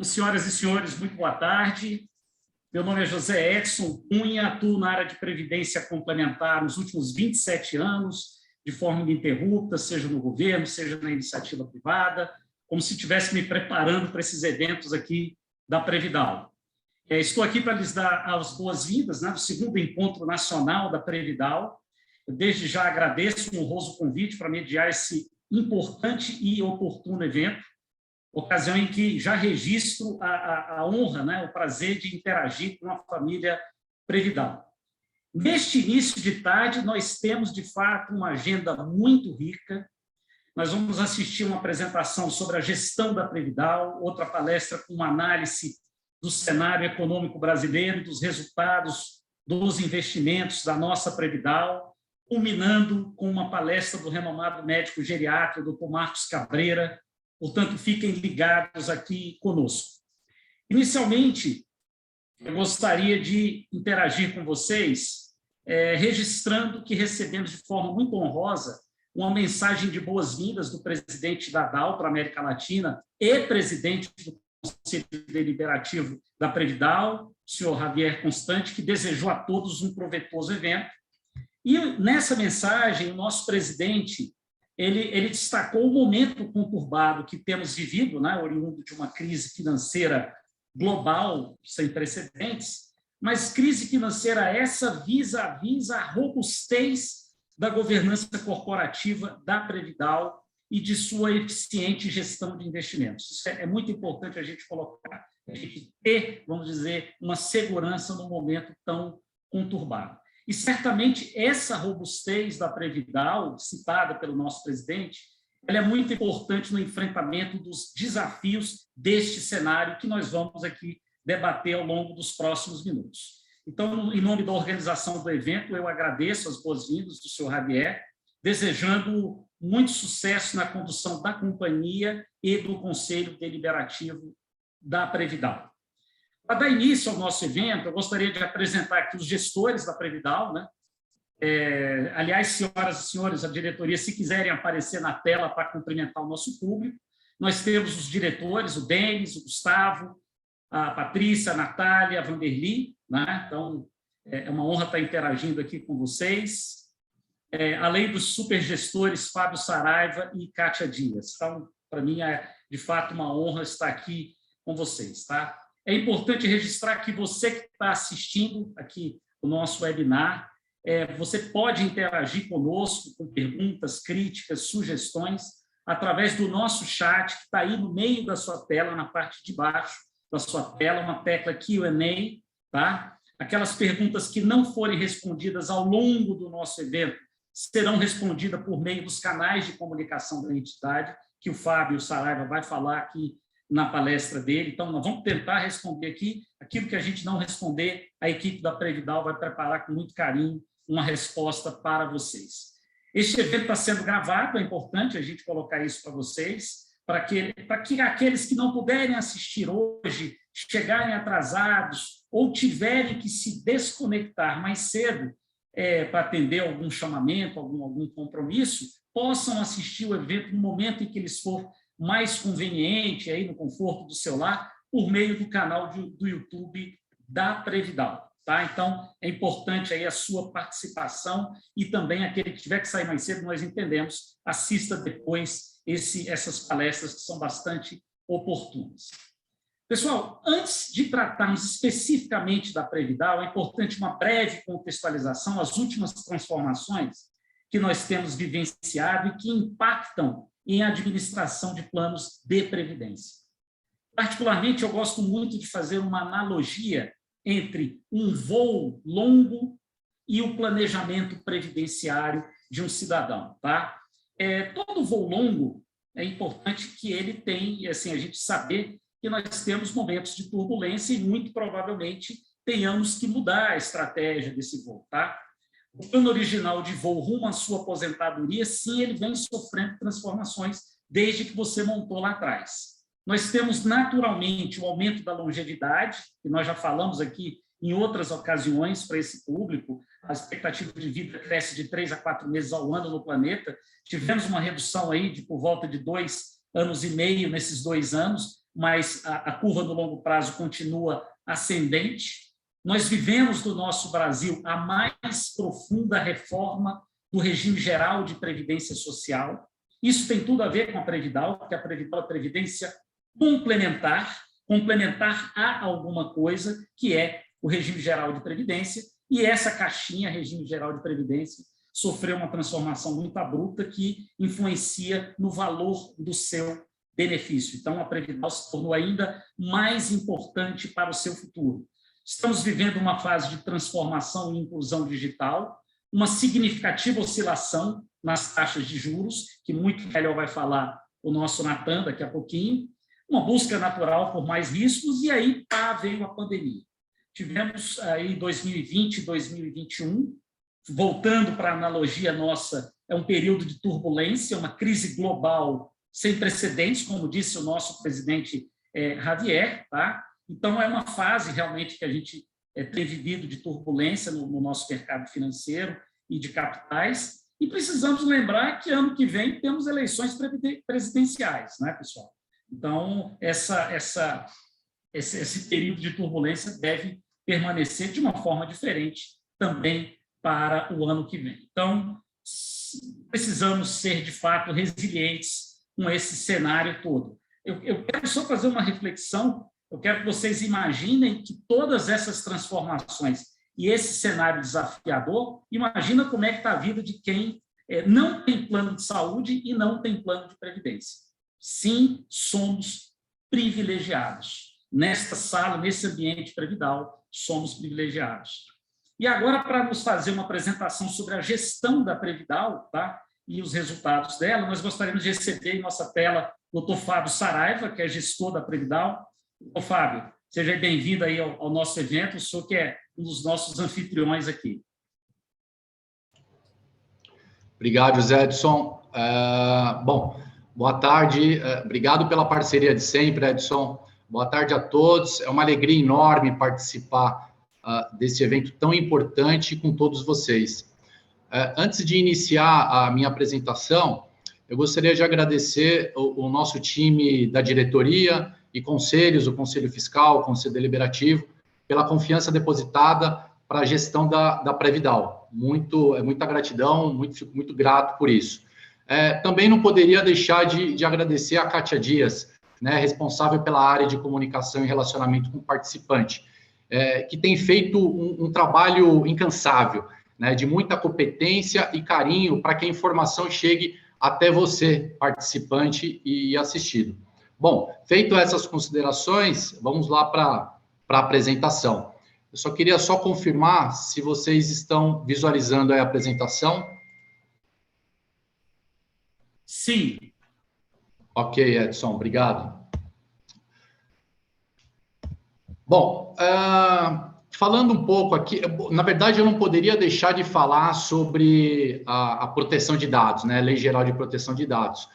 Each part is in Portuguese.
Senhoras e senhores, muito boa tarde. Meu nome é José Edson Cunha, atuo na área de Previdência Complementar nos últimos 27 anos, de forma ininterrupta, seja no governo, seja na iniciativa privada, como se estivesse me preparando para esses eventos aqui da Previdal. Estou aqui para lhes dar as boas-vindas, no segundo encontro nacional da Previdal. Eu, desde já, agradeço o honroso convite para mediar esse importante e oportuno evento, ocasião em que já registro a honra, o prazer de interagir com a família Previdal. Neste início de tarde, nós temos, de fato, uma agenda muito rica. Nós vamos assistir uma apresentação sobre a gestão da Previdal, outra palestra com uma análise do cenário econômico brasileiro e dos resultados dos investimentos da nossa Previdal, culminando com uma palestra do renomado médico geriatra, Dr. Marcos Cabreira. Portanto, fiquem ligados aqui conosco. Inicialmente, eu gostaria de interagir com vocês, registrando que recebemos de forma muito honrosa uma mensagem de boas-vindas do presidente da DAO para a América Latina e presidente do Conselho Deliberativo da Previdal, o senhor Javier Constante, que desejou a todos um proveitoso evento. E nessa mensagem, o nosso presidente ele destacou o momento conturbado que temos vivido, oriundo de uma crise financeira global sem precedentes, mas crise financeira essa vis-à-vis a robustez da governança corporativa da Previdal e de sua eficiente gestão de investimentos. Isso é muito importante a gente colocar, a gente ter, vamos dizer, uma segurança num momento tão conturbado. E, certamente, essa robustez da Previdal, citada pelo nosso presidente, ela é muito importante no enfrentamento dos desafios deste cenário que nós vamos aqui debater ao longo dos próximos minutos. Então, em nome da organização do evento, eu agradeço as boas-vindas do senhor Javier, desejando muito sucesso na condução da companhia e do Conselho Deliberativo da Previdal. Para dar início ao nosso evento, eu gostaria de apresentar aqui os gestores da Previdal. Aliás, senhoras e senhores, a diretoria, se quiserem aparecer na tela para cumprimentar o nosso público, nós temos os diretores, o Denis, o Gustavo, a Patrícia, a Natália, a Vanderly. Então, é uma honra estar interagindo aqui com vocês, além dos supergestores Fábio Saraiva e Kátia Dias. Então, para mim, é de fato uma honra estar aqui com vocês. É importante registrar que você que está assistindo aqui o nosso webinar, você pode interagir conosco com perguntas, críticas, sugestões, através do nosso chat, que está aí no meio da sua tela, na parte de baixo da sua tela, uma tecla Q&A. Aquelas perguntas que não forem respondidas ao longo do nosso evento serão respondidas por meio dos canais de comunicação da entidade, que o Fábio Saraiva vai falar aqui na palestra dele. Então, nós vamos tentar responder aqui. Aquilo que a gente não responder, a equipe da Previdal vai preparar com muito carinho uma resposta para vocês. Este evento está sendo gravado, é importante a gente colocar isso para vocês, para que aqueles que não puderem assistir hoje, chegarem atrasados ou tiverem que se desconectar mais cedo para atender algum chamamento, algum compromisso, possam assistir o evento no momento em que eles for mais conveniente, aí no conforto do seu lar, por meio do canal do YouTube da Previdal. Então, é importante aí a sua participação e também aquele que tiver que sair mais cedo, nós entendemos, assista depois essas palestras que são bastante oportunas. Pessoal, antes de tratarmos especificamente da Previdal, é importante uma breve contextualização, as últimas transformações que nós temos vivenciado e que impactam em administração de planos de previdência. Particularmente, eu gosto muito de fazer uma analogia entre um voo longo e o planejamento previdenciário de um cidadão. Todo voo longo, é importante que ele tenha, assim, a gente saber que nós temos momentos de turbulência e, muito provavelmente, tenhamos que mudar a estratégia desse voo. O plano original de voo rumo à sua aposentadoria, sim, ele vem sofrendo transformações desde que você montou lá atrás. Nós temos, naturalmente, o aumento da longevidade, que nós já falamos aqui em outras ocasiões para esse público. A expectativa de vida cresce de 3 a 4 meses ao ano no planeta. Tivemos uma redução aí de por volta de 2 anos e meio nesses 2 anos, mas a curva no longo prazo continua ascendente. Nós vivemos no nosso Brasil a mais profunda reforma do regime geral de previdência social. Isso tem tudo a ver com a Previdal, porque a Previdal é a previdência complementar a alguma coisa, que é o regime geral de previdência, e essa caixinha, regime geral de previdência, sofreu uma transformação muito abrupta que influencia no valor do seu benefício. Então, a Previdal se tornou ainda mais importante para o seu futuro. Estamos vivendo uma fase de transformação e inclusão digital, uma significativa oscilação nas taxas de juros, que muito melhor vai falar o nosso Natan daqui a pouquinho, uma busca natural por mais riscos, e aí veio a pandemia. Tivemos aí 2020, 2021, voltando para a analogia nossa, é um período de turbulência, uma crise global sem precedentes, como disse o nosso presidente Javier, tá? Então, é uma fase realmente que a gente tem vivido de turbulência no nosso mercado financeiro e de capitais, e precisamos lembrar que ano que vem temos eleições presidenciais, né, pessoal? Então, esse período de turbulência deve permanecer de uma forma diferente também para o ano que vem. Então, precisamos ser, de fato, resilientes com esse cenário todo. Eu quero só fazer uma reflexão, eu quero que vocês imaginem que todas essas transformações e esse cenário desafiador, imagina como é que está a vida de quem não tem plano de saúde e não tem plano de previdência. Sim, somos privilegiados. Nesta sala, nesse ambiente Previdal, somos privilegiados. E agora, para nos fazer uma apresentação sobre a gestão da Previdal, tá? E os resultados dela, nós gostaríamos de receber em nossa tela o Dr. Fábio Saraiva, que é gestor da Previdal. Dr. Fábio, seja bem-vindo aí ao nosso evento, o senhor que é um dos nossos anfitriões aqui. Obrigado, José Edson. Bom, boa tarde, obrigado pela parceria de sempre, Edson. Boa tarde a todos, é uma alegria enorme participar desse evento tão importante com todos vocês. Antes de iniciar a minha apresentação, eu gostaria de agradecer o nosso time da diretoria e conselhos, o Conselho Fiscal, o Conselho Deliberativo, pela confiança depositada para a gestão da Previdal. Muita gratidão, fico muito grato por isso. Também não poderia deixar de agradecer a Kátia Dias, né, responsável pela área de comunicação e relacionamento com o participante, que tem feito um trabalho incansável, né, de muita competência e carinho para que a informação chegue até você, participante e assistido. Bom, feito essas considerações, vamos lá para a apresentação. Eu só queria confirmar se vocês estão visualizando a apresentação. Sim. Ok, Edson, obrigado. Bom, falando um pouco aqui, na verdade eu não poderia deixar de falar sobre a proteção de dados, né? Lei Geral de Proteção de Dados.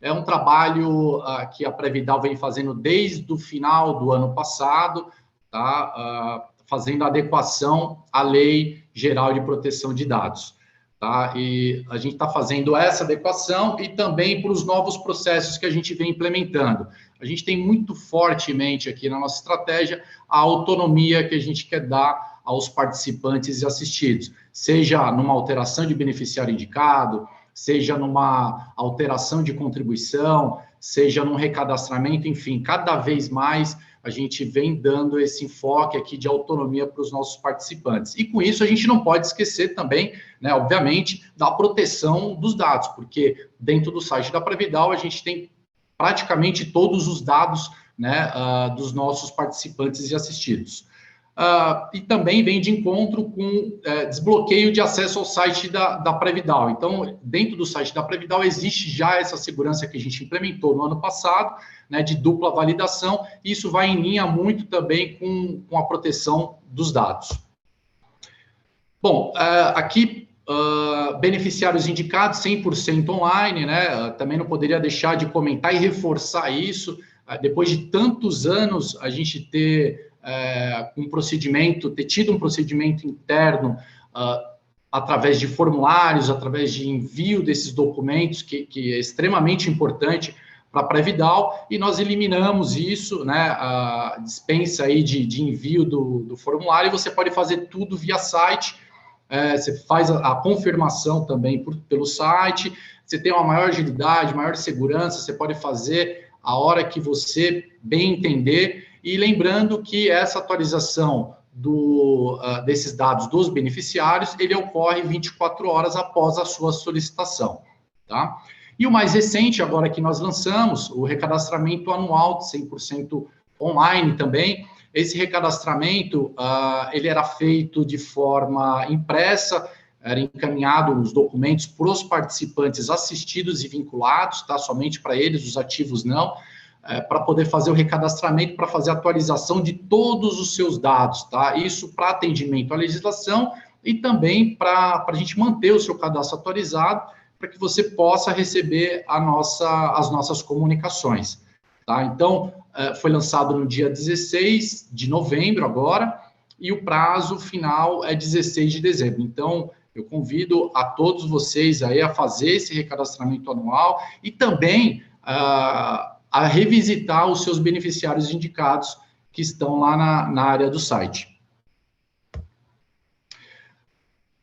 É um trabalho que a Previdal vem fazendo desde o final do ano passado, tá? Fazendo adequação à Lei Geral de Proteção de Dados. Tá? E a gente está fazendo essa adequação e também para os novos processos que a gente vem implementando. A gente tem muito fortemente aqui na nossa estratégia a autonomia que a gente quer dar aos participantes e assistidos, seja numa alteração de beneficiário indicado, seja numa alteração de contribuição, seja num recadastramento, enfim, cada vez mais a gente vem dando esse enfoque aqui de autonomia para os nossos participantes. E com isso a gente não pode esquecer também, né, obviamente, da proteção dos dados, porque dentro do site da Previdal a gente tem praticamente todos os dados, né, dos nossos participantes e assistidos. E também vem de encontro com desbloqueio de acesso ao site da Previdal. Então, dentro do site da Previdal existe já essa segurança que a gente implementou no ano passado, né, de dupla validação, e isso vai em linha muito também com a proteção dos dados. Bom, aqui, beneficiários indicados 100% online, né, também não poderia deixar de comentar e reforçar isso, depois de tantos anos a gente ter tido um procedimento interno através de formulários, através de envio desses documentos, que é extremamente importante para a Previdal, e nós eliminamos isso, né, a dispensa aí de envio do formulário, e você pode fazer tudo via site. Você faz a confirmação também pelo site, você tem uma maior agilidade, maior segurança, você pode fazer a hora que você bem entender, e lembrando que essa atualização desses dados dos beneficiários, ele ocorre 24 horas após a sua solicitação, tá? E o mais recente, agora que nós lançamos, o recadastramento anual de 100% online também. Esse recadastramento, ele era feito de forma impressa, era encaminhado os documentos para os participantes assistidos e vinculados, tá? Somente para eles, os ativos não, para poder fazer o recadastramento, para fazer a atualização de todos os seus dados, tá? Isso para atendimento à legislação e também para a gente manter o seu cadastro atualizado, para que você possa receber as nossas comunicações, tá? Então, foi lançado no dia 16 de novembro agora, e o prazo final é 16 de dezembro. Então, eu convido a todos vocês aí a fazer esse recadastramento anual e também a revisitar os seus beneficiários indicados que estão lá na área do site.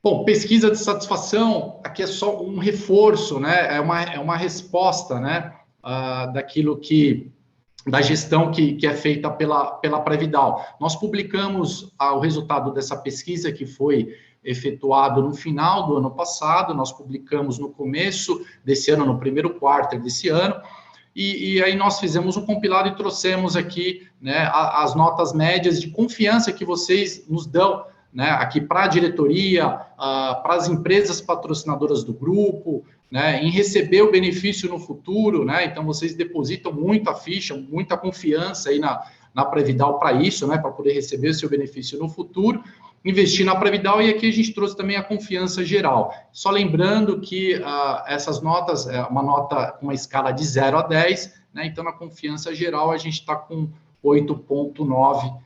Bom, pesquisa de satisfação, aqui é só um reforço, né? É uma resposta, né? Da gestão que é feita pela Previdal. Nós publicamos o resultado dessa pesquisa, que foi efetuado no final do ano passado, nós publicamos no começo desse ano, no primeiro quarto desse ano, e aí nós fizemos um compilado e trouxemos aqui, né, as notas médias de confiança que vocês nos dão, né, aqui para a diretoria, para as empresas patrocinadoras do grupo, né, em receber o benefício no futuro, né? Então vocês depositam muita ficha, muita confiança aí na Previdal para isso, né, para poder receber o seu benefício no futuro, investir na Previdal, e aqui a gente trouxe também a confiança geral. Só lembrando que essas notas, uma nota com uma escala de 0 a 10, né? Então na confiança geral a gente está com 8,9.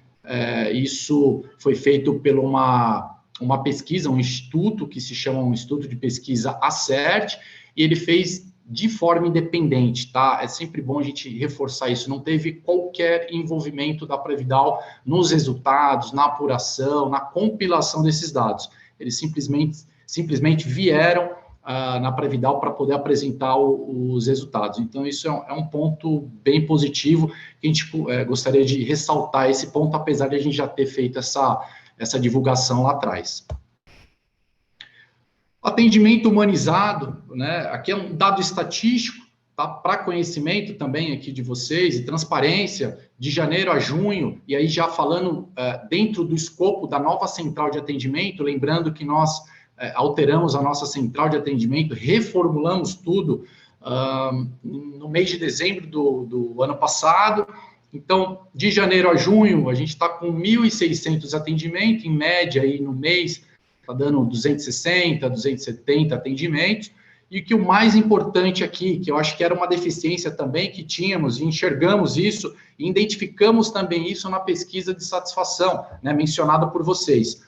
Isso foi feito por uma pesquisa, um instituto que se chama um Instituto de Pesquisa Acerte, e ele fez de forma independente, tá? É sempre bom a gente reforçar isso, não teve qualquer envolvimento da Previdal nos resultados, na apuração, na compilação desses dados. Eles simplesmente vieram na Previdal para poder apresentar os resultados. Então, isso é um ponto bem positivo, que a gente gostaria de ressaltar esse ponto, apesar de a gente já ter feito essa divulgação lá atrás. Atendimento humanizado, né? Aqui é um dado estatístico, tá? Para conhecimento também aqui de vocês, e transparência, de janeiro a junho, e aí já falando dentro do escopo da nova central de atendimento, lembrando que nós alteramos a nossa central de atendimento, reformulamos tudo no mês de dezembro do ano passado. Então, de janeiro a junho, a gente está com 1.600 atendimentos, em média, aí no mês, está dando 260, 270 atendimentos, e que o mais importante aqui, que eu acho que era uma deficiência também que tínhamos, e enxergamos isso, e identificamos também isso na pesquisa de satisfação, né, mencionada por vocês.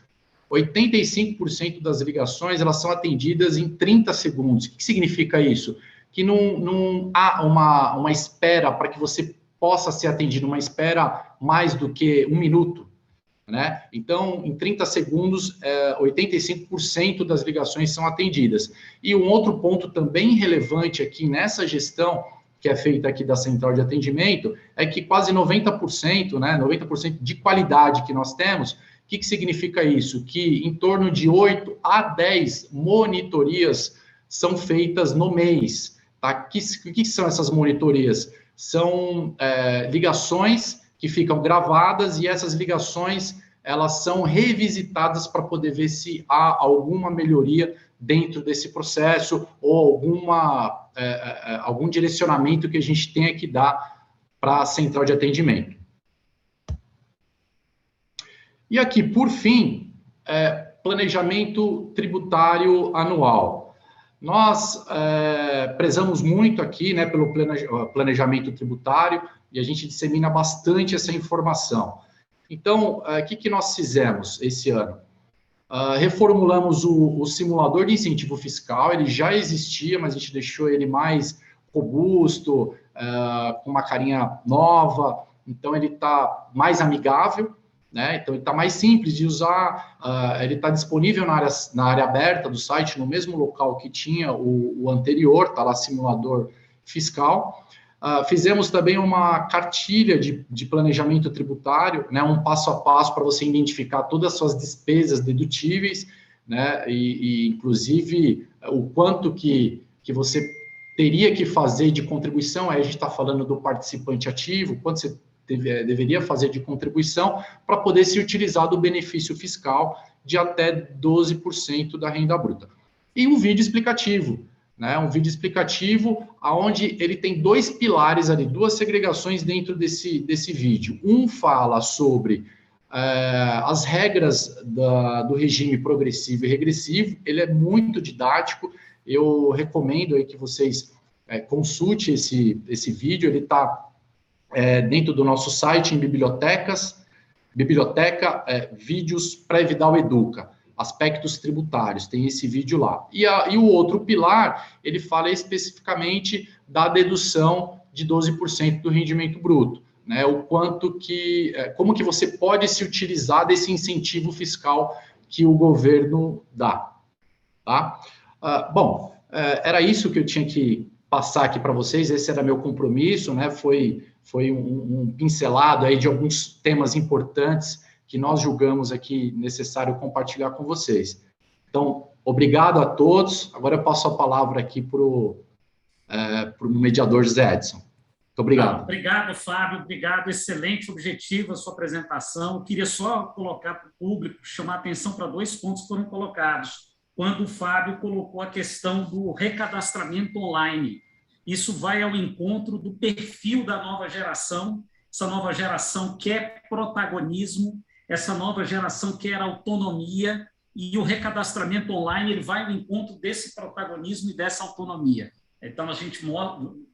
85% das ligações, elas são atendidas em 30 segundos. O que significa isso? Que não há uma espera para que você possa ser atendido, uma espera mais do que 1 minuto, né? Então, em 30 segundos, 85% das ligações são atendidas. E um outro ponto também relevante aqui nessa gestão, que é feita aqui da central de atendimento, é que quase 90%, né, 90% de qualidade que nós temos. O que significa isso? Que em torno de 8 a 10 monitorias são feitas no mês. Tá? O que são essas monitorias? São ligações que ficam gravadas, e essas ligações, elas são revisitadas para poder ver se há alguma melhoria dentro desse processo, ou algum direcionamento que a gente tenha que dar para a central de atendimento. E aqui, por fim, planejamento tributário anual. Nós prezamos muito aqui, né, pelo planejamento tributário, e a gente dissemina bastante essa informação. Então, o que nós fizemos esse ano? Reformulamos o simulador de incentivo fiscal. Ele já existia, mas a gente deixou ele mais robusto, com uma carinha nova, então ele está mais amigável, né? Então ele está mais simples de usar, ele está disponível na área aberta do site, no mesmo local que tinha o anterior, está lá simulador fiscal. Fizemos também uma cartilha de planejamento tributário, né? Um passo a passo para você identificar todas as suas despesas dedutíveis, né? E inclusive o quanto que você teria que fazer de contribuição. Aí a gente está falando do participante ativo, quanto você deveria fazer de contribuição para poder se utilizar do benefício fiscal de até 12% da renda bruta. E um vídeo explicativo, né? Um vídeo explicativo onde ele tem dois pilares ali, duas segregações dentro desse vídeo. Um fala sobre as regras do regime progressivo e regressivo, ele é muito didático, eu recomendo aí que vocês consultem esse vídeo, ele está dentro do nosso site, em vídeos Pré-Vidal Educa, aspectos tributários, tem esse vídeo lá. E o outro pilar, ele fala especificamente da dedução de 12% do rendimento bruto, né? O quanto como que você pode se utilizar desse incentivo fiscal que o governo dá, tá? Bom, era isso que eu tinha que passar aqui para vocês, esse era meu compromisso, né? Foi um pincelado aí de alguns temas importantes que nós julgamos aqui necessário compartilhar com vocês. Então, obrigado a todos. Agora eu passo a palavra aqui para o mediador José Edson. Muito obrigado. Obrigado, Fábio. Obrigado. Excelente objetivo a sua apresentação. Eu queria só colocar para o público, chamar a atenção para dois pontos que foram colocados. Quando o Fábio colocou a questão do recadastramento online. Isso vai ao encontro do perfil da nova geração. Essa nova geração quer protagonismo, essa nova geração quer autonomia, e o recadastramento online ele vai ao encontro desse protagonismo e dessa autonomia. Então, a gente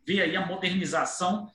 vê aí a modernização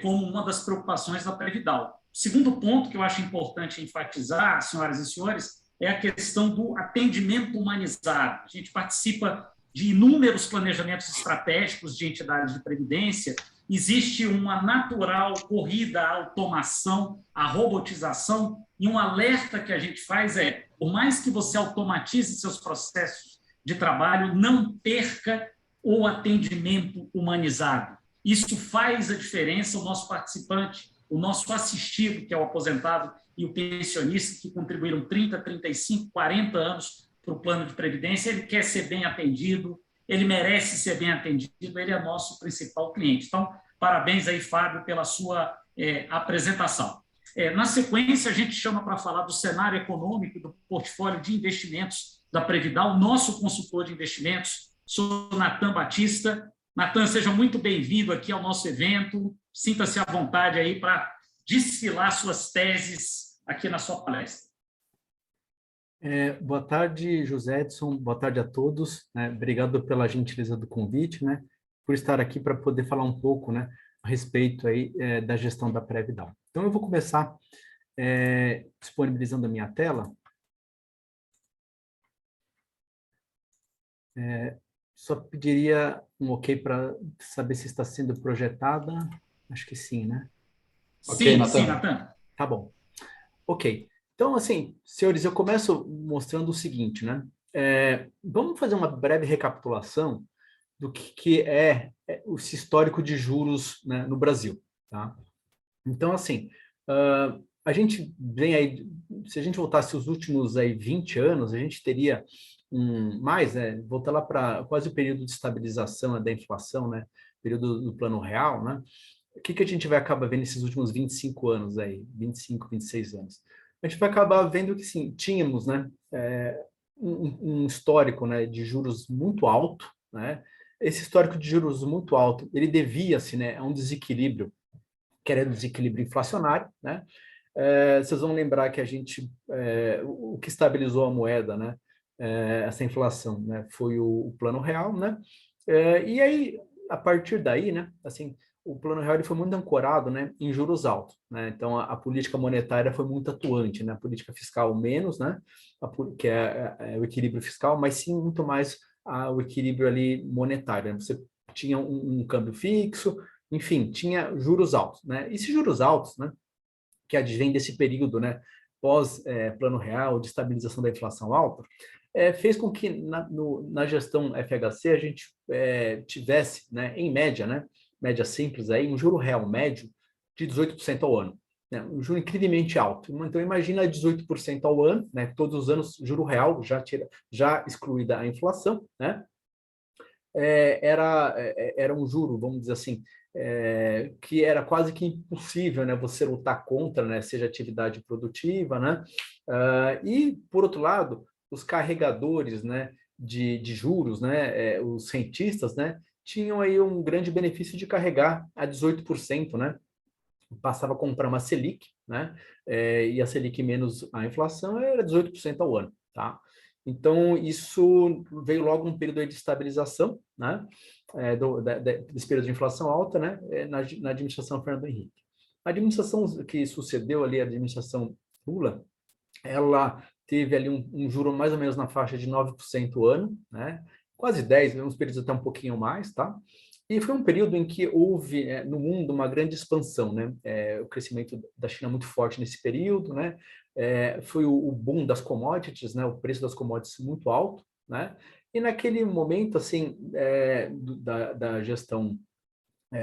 como uma das preocupações da Previdal. Segundo ponto que eu acho importante enfatizar, senhoras e senhores, é a questão do atendimento humanizado. A gente participa de inúmeros planejamentos estratégicos de entidades de previdência. Existe uma natural corrida à automação, à robotização, e um alerta que a gente faz por mais que você automatize seus processos de trabalho, não perca o atendimento humanizado. Isso faz a diferença. O nosso participante, o nosso assistido, que é o aposentado, e o pensionista, que contribuíram 30, 35, 40 anos para o plano de previdência, ele quer ser bem atendido, ele merece ser bem atendido, ele é nosso principal cliente. Então, parabéns aí, Fábio, pela sua apresentação. Na sequência, a gente chama para falar do cenário econômico do portfólio de investimentos da Previdal, nosso consultor de investimentos, sou Natan Batista. Natan, seja muito bem-vindo aqui ao nosso evento, sinta-se à vontade aí para desfilar suas teses aqui na sua palestra. Boa tarde, José Edson, boa tarde a todos, né? Obrigado pela gentileza do convite, né? Por estar aqui para poder falar um pouco, né, a respeito aí, da gestão da Previdal. Então, eu vou começar disponibilizando a minha tela. Só pediria um ok para saber se está sendo projetada. Acho que sim, né? Sim, sim, Natan. Tá bom. Ok. Então, assim, senhores, eu começo mostrando o seguinte, né? Vamos fazer uma breve recapitulação do que é esse histórico de juros, né, no Brasil, tá? Então, assim, a gente vem aí, se a gente voltasse os últimos aí 20 anos, a gente teria voltar lá para quase o período de estabilização, né, da inflação, né? Período do Plano Real, né? O que a gente vai acabar vendo nesses últimos 25 anos aí, 25, 26 anos? A gente vai acabar vendo que, sim, tínhamos, né, um histórico, né, de juros muito alto, né? Esse histórico de juros muito alto, ele devia-se, né, a um desequilíbrio, que era o desequilíbrio inflacionário, né? Vocês vão lembrar que o que estabilizou a moeda, né, essa inflação, né, foi o Plano Real, né? E aí, a partir daí, né, assim, o Plano Real ele foi muito ancorado, né, em juros altos, né? Então a política monetária foi muito atuante, né? A política fiscal menos, né, que é o equilíbrio fiscal, mas sim muito mais o equilíbrio ali monetário, né? Você tinha um câmbio fixo, enfim, tinha juros altos, né? E esses juros altos, né, que advém desse período, né, pós Plano Real, de estabilização da inflação alta, fez com que na gestão FHC a gente tivesse, né, em média, né, média simples, aí, um juro real médio de 18% ao ano. Né, um juro incrivelmente alto. Então, imagina 18% ao ano, né, todos os anos, juro real, já excluída a inflação, né, era um juro, vamos dizer assim, que era quase que impossível, né, você lutar contra, né, seja atividade produtiva, né, e, por outro lado, os carregadores, né, de juros, né, os rentistas, né, tinham aí um grande benefício de carregar a 18%, né, passava a comprar uma Selic, né, e a Selic menos a inflação era 18% ao ano, tá? Então, isso veio logo um período de estabilização, né, desse período de inflação alta, né, na administração Fernando Henrique. A administração que sucedeu ali, a administração Lula, ela teve ali um juro mais ou menos na faixa de 9% ao ano, né, quase 10%, uns períodos até um pouquinho mais, tá? E foi um período em que houve no mundo uma grande expansão, né? O crescimento da China muito forte nesse período, né? Foi o boom das commodities, né? O preço das commodities muito alto, né? E naquele momento, assim, da gestão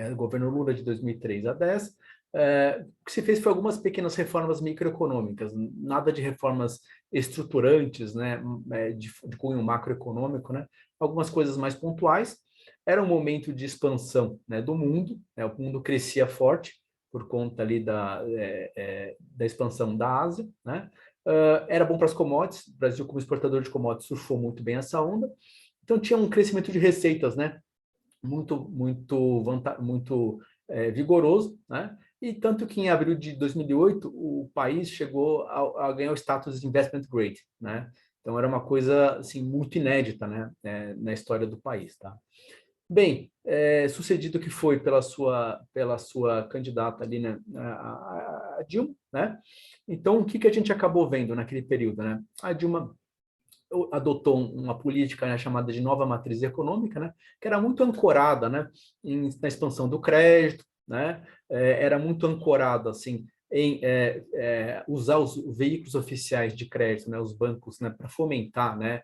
do governo Lula de 2003 a 10, o que se fez foi algumas pequenas reformas microeconômicas, nada de reformas estruturantes, né? De cunho macroeconômico, né? Algumas coisas mais pontuais. Era um momento de expansão, né, do mundo, né, o mundo crescia forte por conta ali da expansão da Ásia, né? Era bom para as commodities, o Brasil como exportador de commodities surfou muito bem essa onda, então tinha um crescimento de receitas, né, muito vigoroso, né? E tanto que em abril de 2008 o país chegou a ganhar o status de investment grade, né? Então era uma coisa assim muito inédita, né, na história do país, tá? Bem, sucedido que foi pela sua candidata ali, né, a Dilma, né? Então, o que a gente acabou vendo naquele período, né? A Dilma adotou uma política, né, chamada de nova matriz econômica, né? Que era muito ancorada, né, na expansão do crédito, né? Era muito ancorada, assim, em usar os veículos oficiais de crédito, né, os bancos, né, para fomentar, né,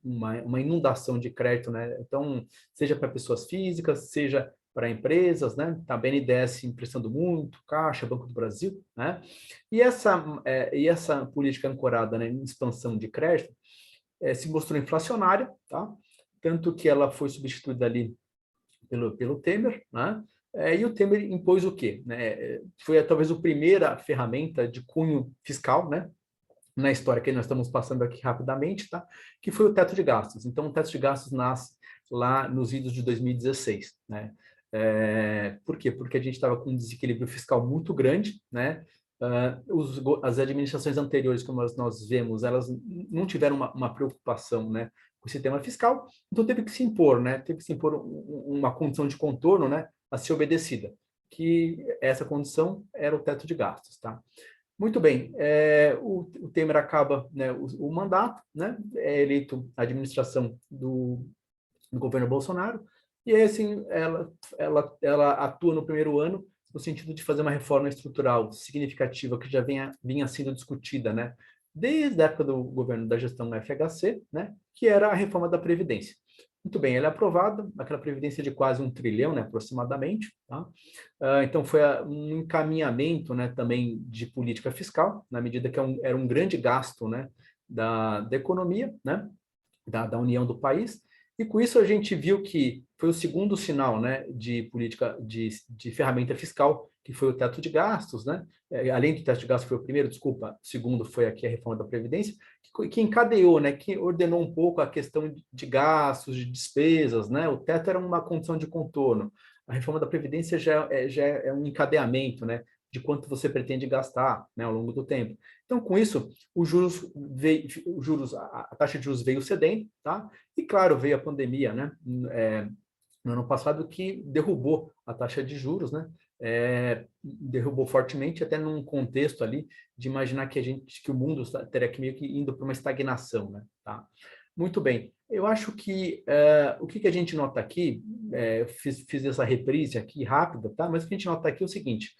uma inundação de crédito, né? Então, seja para pessoas físicas, seja para empresas, né? Tá a BNDES emprestando muito, Caixa, Banco do Brasil, né? E essa política ancorada, né, em expansão de crédito se mostrou inflacionária, tá? Tanto que ela foi substituída ali pelo Temer, né? E o Temer impôs o quê? Né? Foi talvez a primeira ferramenta de cunho fiscal, né, na história que nós estamos passando aqui rapidamente, tá? Que foi o teto de gastos. Então, o teto de gastos nasce lá nos idos de 2016, né? Por quê? Porque a gente estava com um desequilíbrio fiscal muito grande, né? As administrações anteriores, como nós vemos, elas não tiveram uma preocupação, né, com esse tema fiscal, então teve que se impor, né? Teve que se impor uma condição de contorno, né, a ser obedecida, que essa condição era o teto de gastos, tá? Muito bem, o Temer acaba, né, o mandato, né, é eleito a administração do governo Bolsonaro, e aí, assim, ela atua no primeiro ano no sentido de fazer uma reforma estrutural significativa que já vinha sendo discutida, né, desde a época do governo da gestão FHC, né, que era a reforma da Previdência. Muito bem, ela é aprovada, aquela previdência de quase 1 trilhão, né, aproximadamente, tá? Então, foi um encaminhamento, né, também de política fiscal, na medida que era um grande gasto, né, da economia, né, da união do país, e com isso a gente viu que foi o segundo sinal, né, de política, de ferramenta fiscal, que foi o teto de gastos, né? Além do teto de gastos foi o primeiro, desculpa, o segundo foi aqui a reforma da Previdência, que encadeou, né, que ordenou um pouco a questão de gastos, de despesas, né? O teto era uma condição de contorno, a reforma da Previdência já é um encadeamento, né, de quanto você pretende gastar, né, ao longo do tempo. Então, com isso, a taxa de juros veio cedendo, tá? E, claro, veio a pandemia, né? No ano passado, que derrubou a taxa de juros, né? Derrubou fortemente, até num contexto ali de imaginar que o mundo teria que meio que indo para uma estagnação, né? Tá? Muito bem. Eu acho que o que a gente nota aqui, fiz essa reprise aqui rápida, tá? Mas o que a gente nota aqui é o seguinte: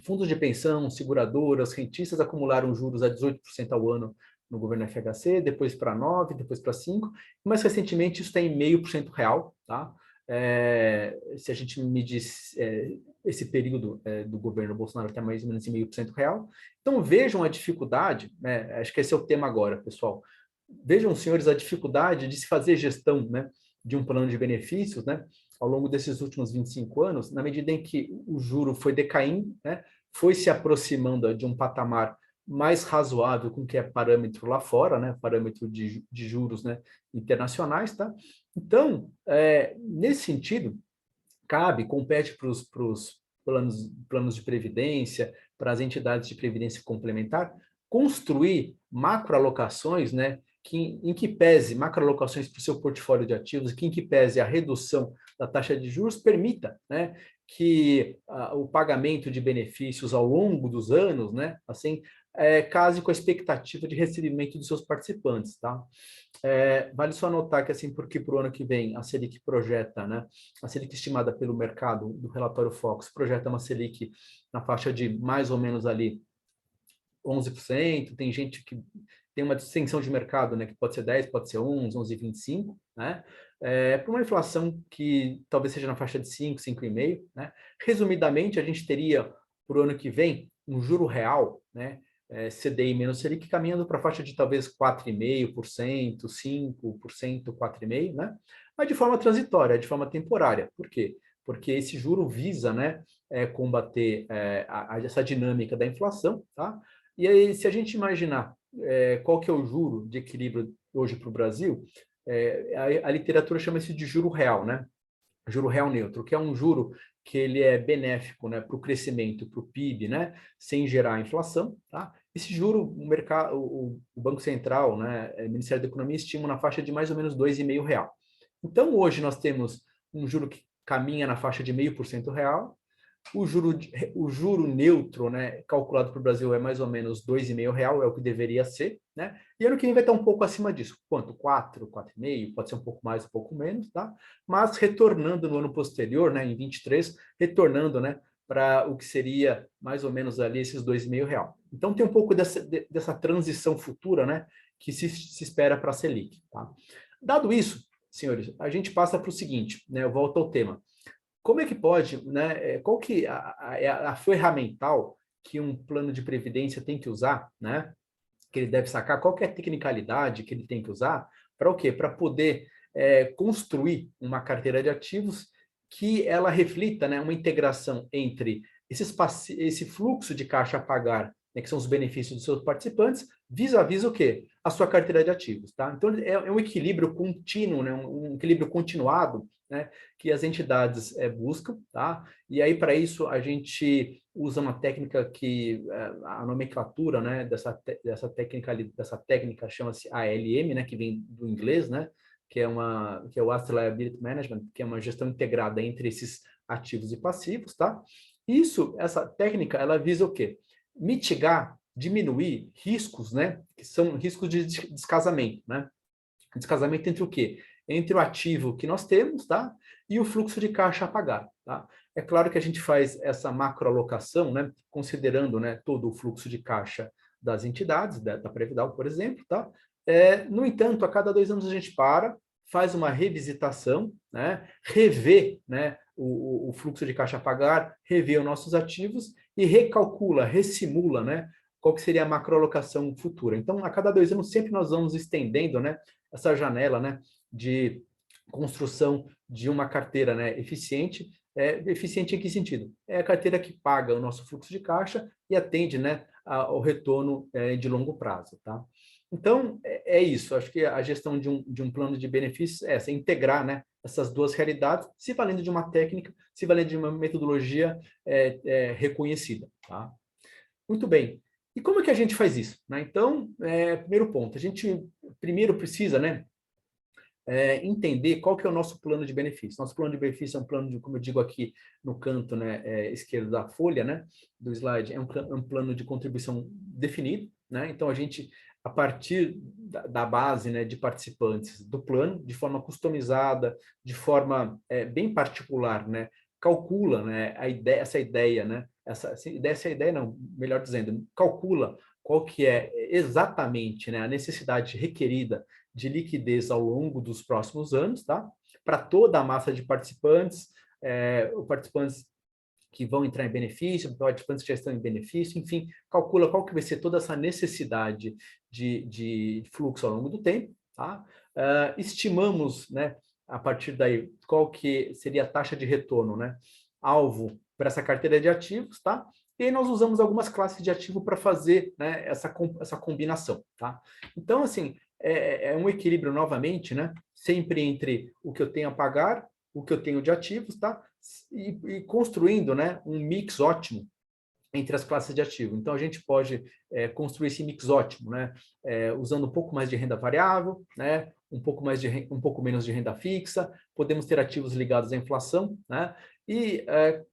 fundos de pensão, seguradoras, rentistas acumularam juros a 18% ao ano no governo FHC, depois para 9%, depois para 5%, e mais recentemente isso está em 0,5% real, tá? Se a gente medir esse período do governo Bolsonaro está mais ou menos em 0,5% real. Então vejam a dificuldade, né? Acho que esse é o tema agora, pessoal. Vejam, senhores, a dificuldade de se fazer gestão, né, de um plano de benefícios, né, ao longo desses últimos 25 anos, na medida em que o juro foi decaindo, né, foi se aproximando de um patamar mais razoável com o que é parâmetro lá fora, né, parâmetro de juros, né, internacionais, tá? Então, nesse sentido, compete para os planos de previdência, para as entidades de previdência complementar, construir macroalocações, né, em que pese macroalocações para o seu portfólio de ativos, em que pese a redução da taxa de juros permita, né, que o pagamento de benefícios ao longo dos anos, né, assim, case com a expectativa de recebimento dos seus participantes, tá? Vale só notar que, assim, porque para o ano que vem a Selic projeta, né, a Selic estimada pelo mercado do relatório Focus projeta uma Selic na faixa de mais ou menos ali 11%, tem gente que tem uma distinção de mercado, né, que pode ser 10, pode ser 11, 11,25, né, para uma inflação que talvez seja na faixa de 5, 5,5, né. Resumidamente, a gente teria, para o ano que vem, um juro real, né, CDI menos Selic, caminhando para a faixa de talvez 4,5%, 5%, 4,5%, né, mas de forma transitória, de forma temporária. Por quê? Porque esse juro visa, né, combater essa dinâmica da inflação, tá? E aí, se a gente imaginar qual que é o juro de equilíbrio hoje para o Brasil, a literatura chama isso de juro real, né? Juro real neutro, que é um juro que ele é benéfico, né, para o crescimento, para o PIB, né, sem gerar inflação, tá? Esse juro, o Banco Central, né, o Ministério da Economia estima na faixa de mais ou menos 2,5 real. Então, hoje nós temos um juro que caminha na faixa de 0,5% real. O juro neutro, né, calculado para o Brasil é mais ou menos 2,5 real, é o que deveria ser, né? E ano que vem vai estar um pouco acima disso. Quanto? 4, 4,5, pode ser um pouco mais, um pouco menos, tá? Mas retornando no ano posterior, né, em 23, retornando, né, para o que seria mais ou menos ali esses 2,5 real. Então tem um pouco dessa transição futura, né, que se espera para a Selic, tá? Dado isso, senhores, a gente passa para o seguinte, né, eu volto ao tema. Como é que pode, né? Qual que a ferramental que um plano de previdência tem que usar, né? Que ele deve sacar, qual que é a tecnicalidade que ele tem que usar para o quê? Para poder construir uma carteira de ativos que ela reflita, né, uma integração entre esse fluxo de caixa a pagar, né, que são os benefícios dos seus participantes, vis-à-vis o quê? A sua carteira de ativos, tá? Então, é um equilíbrio contínuo, né, um equilíbrio continuado, né, que as entidades buscam, tá? E aí, para isso, a gente usa uma técnica que a nomenclatura, né, dessa técnica chama-se ALM, né, que vem do inglês, né, que é o Asset Liability Management, que é uma gestão integrada entre esses ativos e passivos, tá? Essa técnica, ela visa o quê? Mitigar, diminuir riscos, né, que são riscos de descasamento, né? Descasamento entre o quê? Entre o ativo que nós temos, tá? E o fluxo de caixa a pagar, tá? É claro que a gente faz essa macroalocação, né? Considerando, né, todo o fluxo de caixa das entidades, da Previdal, por exemplo, tá? No entanto, a cada 2 anos a gente faz uma revisitação, né? Revê, né, o fluxo de caixa a pagar, revê os nossos ativos e recalcula, ressimula, né, qual que seria a macroalocação futura. Então, a cada 2 anos sempre nós vamos estendendo, né, essa janela, né, de construção de uma carteira, né, eficiente. Eficiente em que sentido? É a carteira que paga o nosso fluxo de caixa e atende, né, ao retorno de longo prazo, tá? Então, isso. Acho que a gestão de um plano de benefícios é essa, integrar, né, essas duas realidades, se valendo de uma técnica, se valendo de uma metodologia reconhecida, tá? Muito bem. E como é que a gente faz isso, né? Então, primeiro ponto, a gente primeiro precisa, né, entender qual que é o nosso plano de benefício. Nosso plano de benefício é um plano de, como eu digo aqui no canto, né, esquerdo da folha, né, do slide, é um plano de contribuição definido, né? Então, a gente, a partir da base, né, de participantes do plano, de forma customizada, de forma bem particular, né, calcula, né, essa ideia, né, essa ideia não, melhor dizendo, calcula qual que é exatamente, né, a necessidade requerida de liquidez ao longo dos próximos anos, tá? Para toda a massa de participantes, participantes que vão entrar em benefício, participantes que já estão em benefício, enfim, calcula qual que vai ser toda essa necessidade de fluxo ao longo do tempo, tá? Estimamos, né, a partir daí, qual que seria a taxa de retorno, né, alvo para essa carteira de ativos, tá? E aí nós usamos algumas classes de ativo para fazer, né, essa combinação, tá? Então, assim, é um equilíbrio novamente, né, sempre entre o que eu tenho a pagar, o que eu tenho de ativos, tá? E construindo, né, um mix ótimo entre as classes de ativo. Então, a gente pode construir esse mix ótimo, né, usando um pouco mais de renda variável, né, um pouco menos de renda fixa, podemos ter ativos ligados à inflação, né, e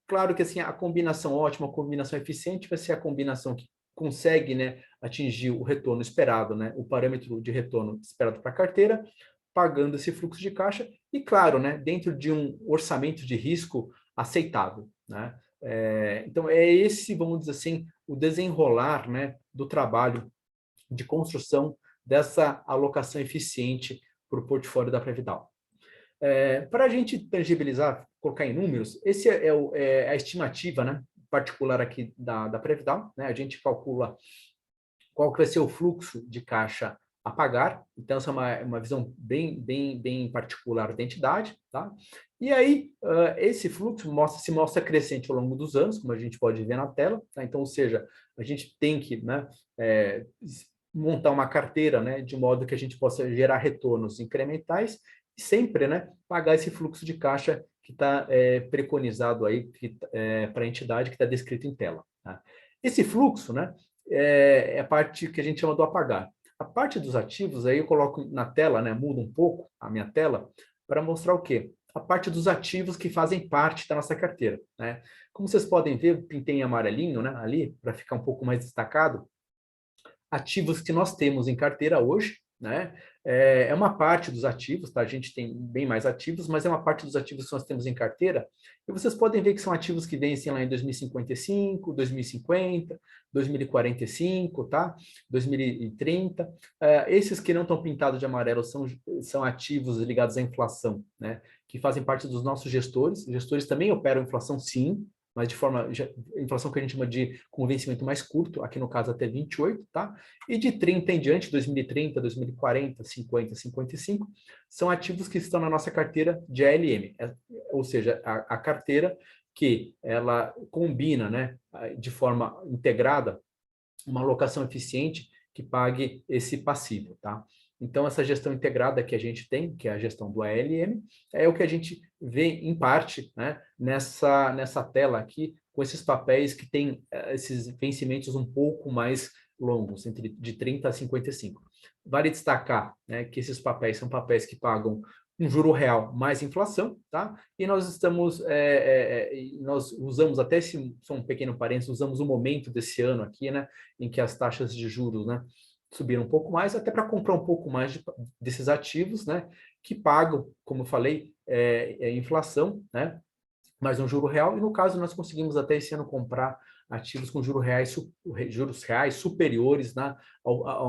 claro que assim, a combinação ótima, a combinação eficiente vai ser a combinação que consegue, né, atingir o retorno esperado, né, o parâmetro de retorno esperado para a carteira, pagando esse fluxo de caixa e, claro, né, dentro de um orçamento de risco aceitável, né? Então, é esse, vamos dizer assim, o desenrolar, né, do trabalho de construção dessa alocação eficiente para o portfólio da Previdal. Para a gente tangibilizar, colocar em números, esse é a estimativa, né, particular aqui da Previdal, né? A gente calcula qual que vai ser o fluxo de caixa a pagar. Então, essa é uma visão bem particular da entidade, tá? E aí, esse fluxo se mostra crescente ao longo dos anos, como a gente pode ver na tela, tá? Então, ou seja, a gente tem que, né, montar uma carteira, né, de modo que a gente possa gerar retornos incrementais e sempre, né, pagar esse fluxo de caixa que está preconizado aí para a entidade, que está descrito em tela, tá? Esse fluxo, né, é a parte que a gente chama do apagar. A parte dos ativos, aí eu coloco na tela, né, mudo um pouco a minha tela, para mostrar o quê? A parte dos ativos que fazem parte da nossa carteira, né? Como vocês podem ver, pintei em amarelinho, né, ali, para ficar um pouco mais destacado, ativos que nós temos em carteira hoje, né? É uma parte dos ativos, tá? A gente tem bem mais ativos, mas é uma parte dos ativos que nós temos em carteira. E vocês podem ver que são ativos que vencem lá em 2055, 2050, 2045, tá? 2030. Esses que não estão pintados de amarelo são ativos ligados à inflação, né? Que fazem parte dos nossos gestores. Os gestores também operam inflação, sim, mas de forma, inflação que a gente chama de com vencimento mais curto, aqui no caso até 28, tá? E de 30 em diante, 2030, 2040, 50, 55, são ativos que estão na nossa carteira de ALM, ou seja, a carteira que ela combina, né, de forma integrada, uma alocação eficiente que pague esse passivo, tá? Então, essa gestão integrada que a gente tem, que é a gestão do ALM, é o que a gente vê, em parte, né, nessa tela aqui, com esses papéis que têm esses vencimentos um pouco mais longos, de 30 a 55. Vale destacar, né, que esses papéis são papéis que pagam um juro real mais inflação, tá? E nós estamos, nós usamos até só um pequeno parênteses, usamos o momento desse ano aqui, né, em que as taxas de juros, né, subiram um pouco mais, até para comprar um pouco mais desses ativos, né, que pagam, como eu falei, inflação, né, mais um juro real, e no caso nós conseguimos até esse ano comprar ativos com juros reais superiores à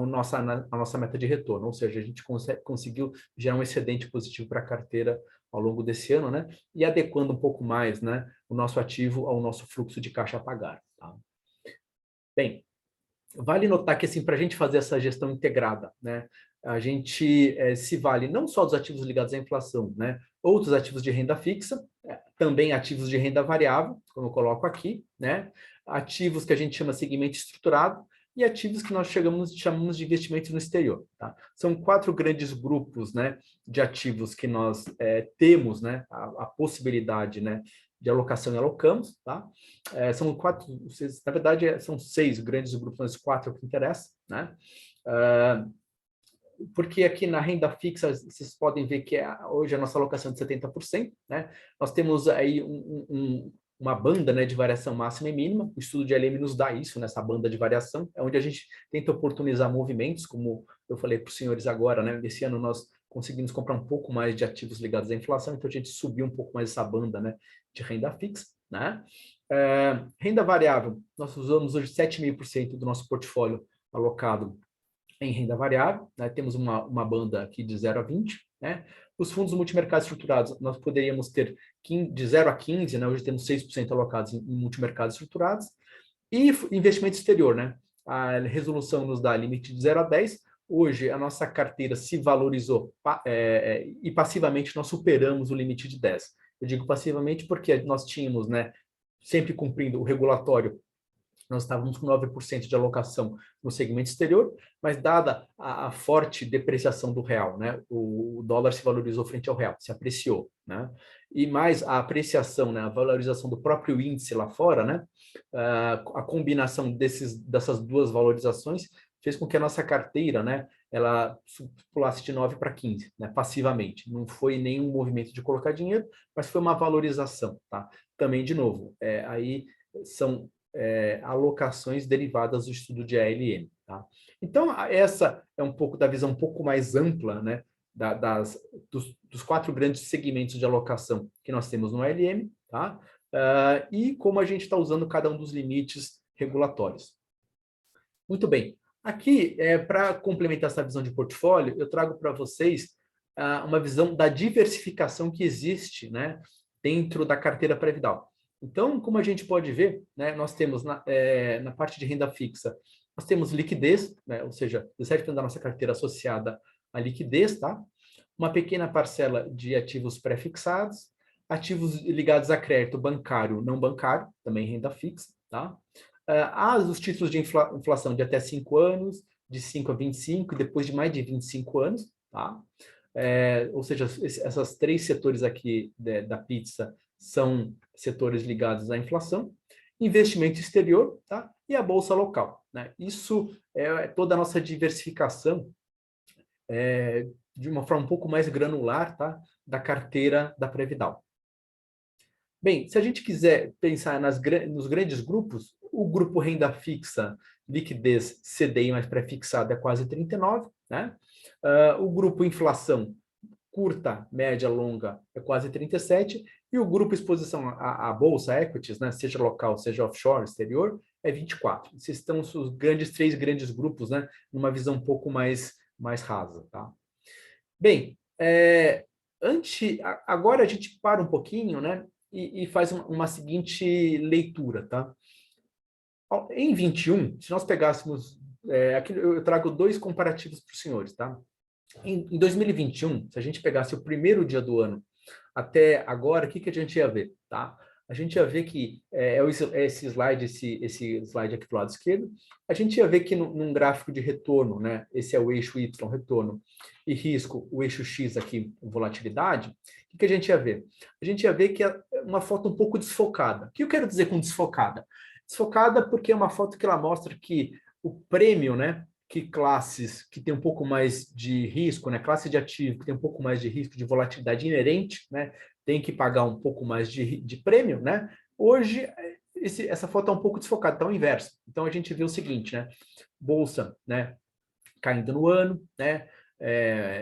nossa meta de retorno, ou seja, a gente conseguiu gerar um excedente positivo para a carteira ao longo desse ano, né, e adequando um pouco mais, né, o nosso ativo ao nosso fluxo de caixa a pagar. Tá? Bem, vale notar que, assim, para a gente fazer essa gestão integrada, né, a gente se vale não só dos ativos ligados à inflação, né, outros ativos de renda fixa, também ativos de renda variável, como eu coloco aqui, né, ativos que a gente chama segmento estruturado e ativos que nós chamamos de investimentos no exterior. Tá? São 4 grandes grupos, né, de ativos que nós temos, né, a possibilidade, né, de alocação e alocamos, tá? São 4, na verdade, são 6 grandes grupos, mas 4 é o que interessa, né? Porque aqui na renda fixa, vocês podem ver que hoje a nossa alocação é de 70%, né? Nós temos aí uma banda, né, de variação máxima e mínima. O estudo de LM nos dá isso, nessa banda de variação, é onde a gente tenta oportunizar movimentos, como eu falei para os senhores agora, né? Esse ano nós conseguimos comprar um pouco mais de ativos ligados à inflação, então a gente subiu um pouco mais essa banda, né, de renda fixa, né? Renda variável, nós usamos hoje 7,5% do nosso portfólio alocado em renda variável, né? Temos uma banda aqui de 0 a 20, né? Os fundos multimercados estruturados, nós poderíamos ter de 0 a 15, né? Hoje temos 6% alocados em multimercados estruturados. E investimento exterior, né? A resolução nos dá limite de 0 a 10. Hoje, a nossa carteira se valorizou e passivamente nós superamos o limite de 10. Eu digo passivamente porque nós tínhamos, né, sempre cumprindo o regulatório, nós estávamos com 9% de alocação no segmento exterior, mas dada a forte depreciação do real, né, o dólar se valorizou frente ao real, se apreciou, né, e mais a apreciação, né, a valorização do próprio índice lá fora, né, a combinação dessas duas valorizações fez com que a nossa carteira, né, ela pulasse de 9 para 15, né, passivamente. Não foi nenhum movimento de colocar dinheiro, mas foi uma valorização, tá? Também, de novo, aí são alocações derivadas do estudo de ALM. Tá? Então, essa é um pouco da visão um pouco mais ampla, né, dos 4 grandes segmentos de alocação que nós temos no ALM, tá? E como a gente está usando cada um dos limites regulatórios. Muito bem. Aqui, para complementar essa visão de portfólio, eu trago para vocês uma visão da diversificação que existe, né, dentro da carteira pré-vidal. Então, como a gente pode ver, né, nós temos na parte de renda fixa, nós temos liquidez, né, ou seja, 17% da nossa carteira associada à liquidez, tá? Uma pequena parcela de ativos pré-fixados, ativos ligados a crédito bancário, não bancário, também renda fixa, tá? Os títulos de inflação de até 5 anos, de 5 a 25, e depois de mais de 25 anos, tá? Ou seja, esses 3 setores aqui da pizza são setores ligados à inflação, investimento exterior, tá? E a bolsa local, né? Isso é toda a nossa diversificação de uma forma um pouco mais granular, tá? Da carteira da Previdal. Bem, se a gente quiser pensar nos grandes grupos, o grupo renda fixa, liquidez, CDI mais pré-fixado é quase 39, né? O grupo inflação, curta, média, longa, é quase 37, e o grupo exposição à bolsa, equities, né, seja local, seja offshore, exterior, é 24. Esses estão os 3 grandes grupos, né, numa visão um pouco mais rasa. Tá? Bem, agora a gente para um pouquinho, né, e faz uma seguinte leitura. Tá? Em 21, se nós pegássemos, aqui eu trago 2 comparativos para os senhores, tá? Em 2021, se a gente pegasse o primeiro dia do ano até agora, o que a gente ia ver? Tá? A gente ia ver que, esse slide aqui do lado esquerdo, a gente ia ver que num gráfico de retorno, né, esse é o eixo Y, retorno, e risco, o eixo X aqui, volatilidade, o que a gente ia ver? A gente ia ver que é uma foto um pouco desfocada. O que eu quero dizer com desfocada? Desfocada porque é uma foto que ela mostra que o prêmio, né, que classes que tem um pouco mais de risco, né, classe de ativo que tem um pouco mais de risco de volatilidade inerente, né, tem que pagar um pouco mais de prêmio, né? Hoje essa foto é um pouco desfocada, então é o inverso. Então a gente vê o seguinte, né? Bolsa, né, caindo no ano, né?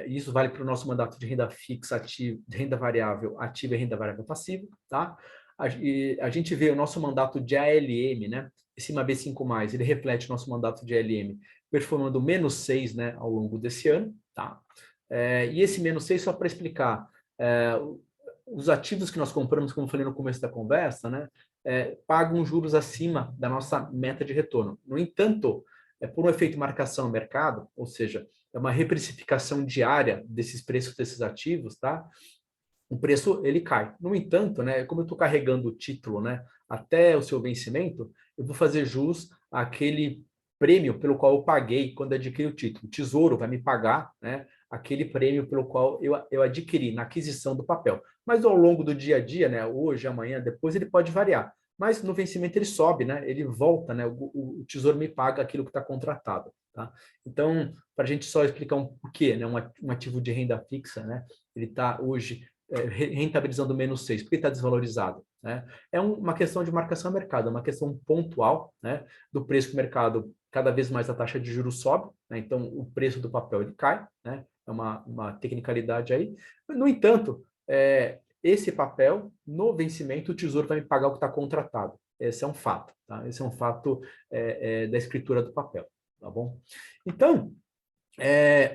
Isso vale para o nosso mandato de renda fixa, ativa, renda variável ativa e renda variável passiva, tá? A gente vê o nosso mandato de ALM, né? Esse MAB5+, ele reflete o nosso mandato de ALM, performando -6, né, ao longo desse ano, tá? E esse -6, só para explicar, os ativos que nós compramos, como eu falei no começo da conversa, né, pagam juros acima da nossa meta de retorno. No entanto, por um efeito marcação ao mercado, ou seja, é uma reprecificação diária desses preços desses ativos, tá? O preço ele cai. No entanto, né, como eu estou carregando o título, né, até o seu vencimento, eu vou fazer jus àquele prêmio pelo qual eu paguei quando adquiri o título. O Tesouro vai me pagar, né, aquele prêmio pelo qual eu adquiri na aquisição do papel. Mas ao longo do dia a dia, né, hoje, amanhã, depois, ele pode variar. Mas no vencimento ele sobe, né, ele volta, né, o Tesouro me paga aquilo que está contratado. Tá? Então, para a gente só explicar um porquê, né, um ativo de renda fixa, né, ele está hoje rentabilizando -6. Por que está desvalorizado? né? É uma questão de marcação a mercado, é uma questão pontual, né, do preço que o mercado, cada vez mais a taxa de juros sobe, né, então o preço do papel ele cai, né, é uma tecnicalidade aí. No entanto, esse papel, no vencimento, o Tesouro vai me pagar o que está contratado. Esse é um fato, tá? Esse é um fato da escritura do papel, tá bom? Então,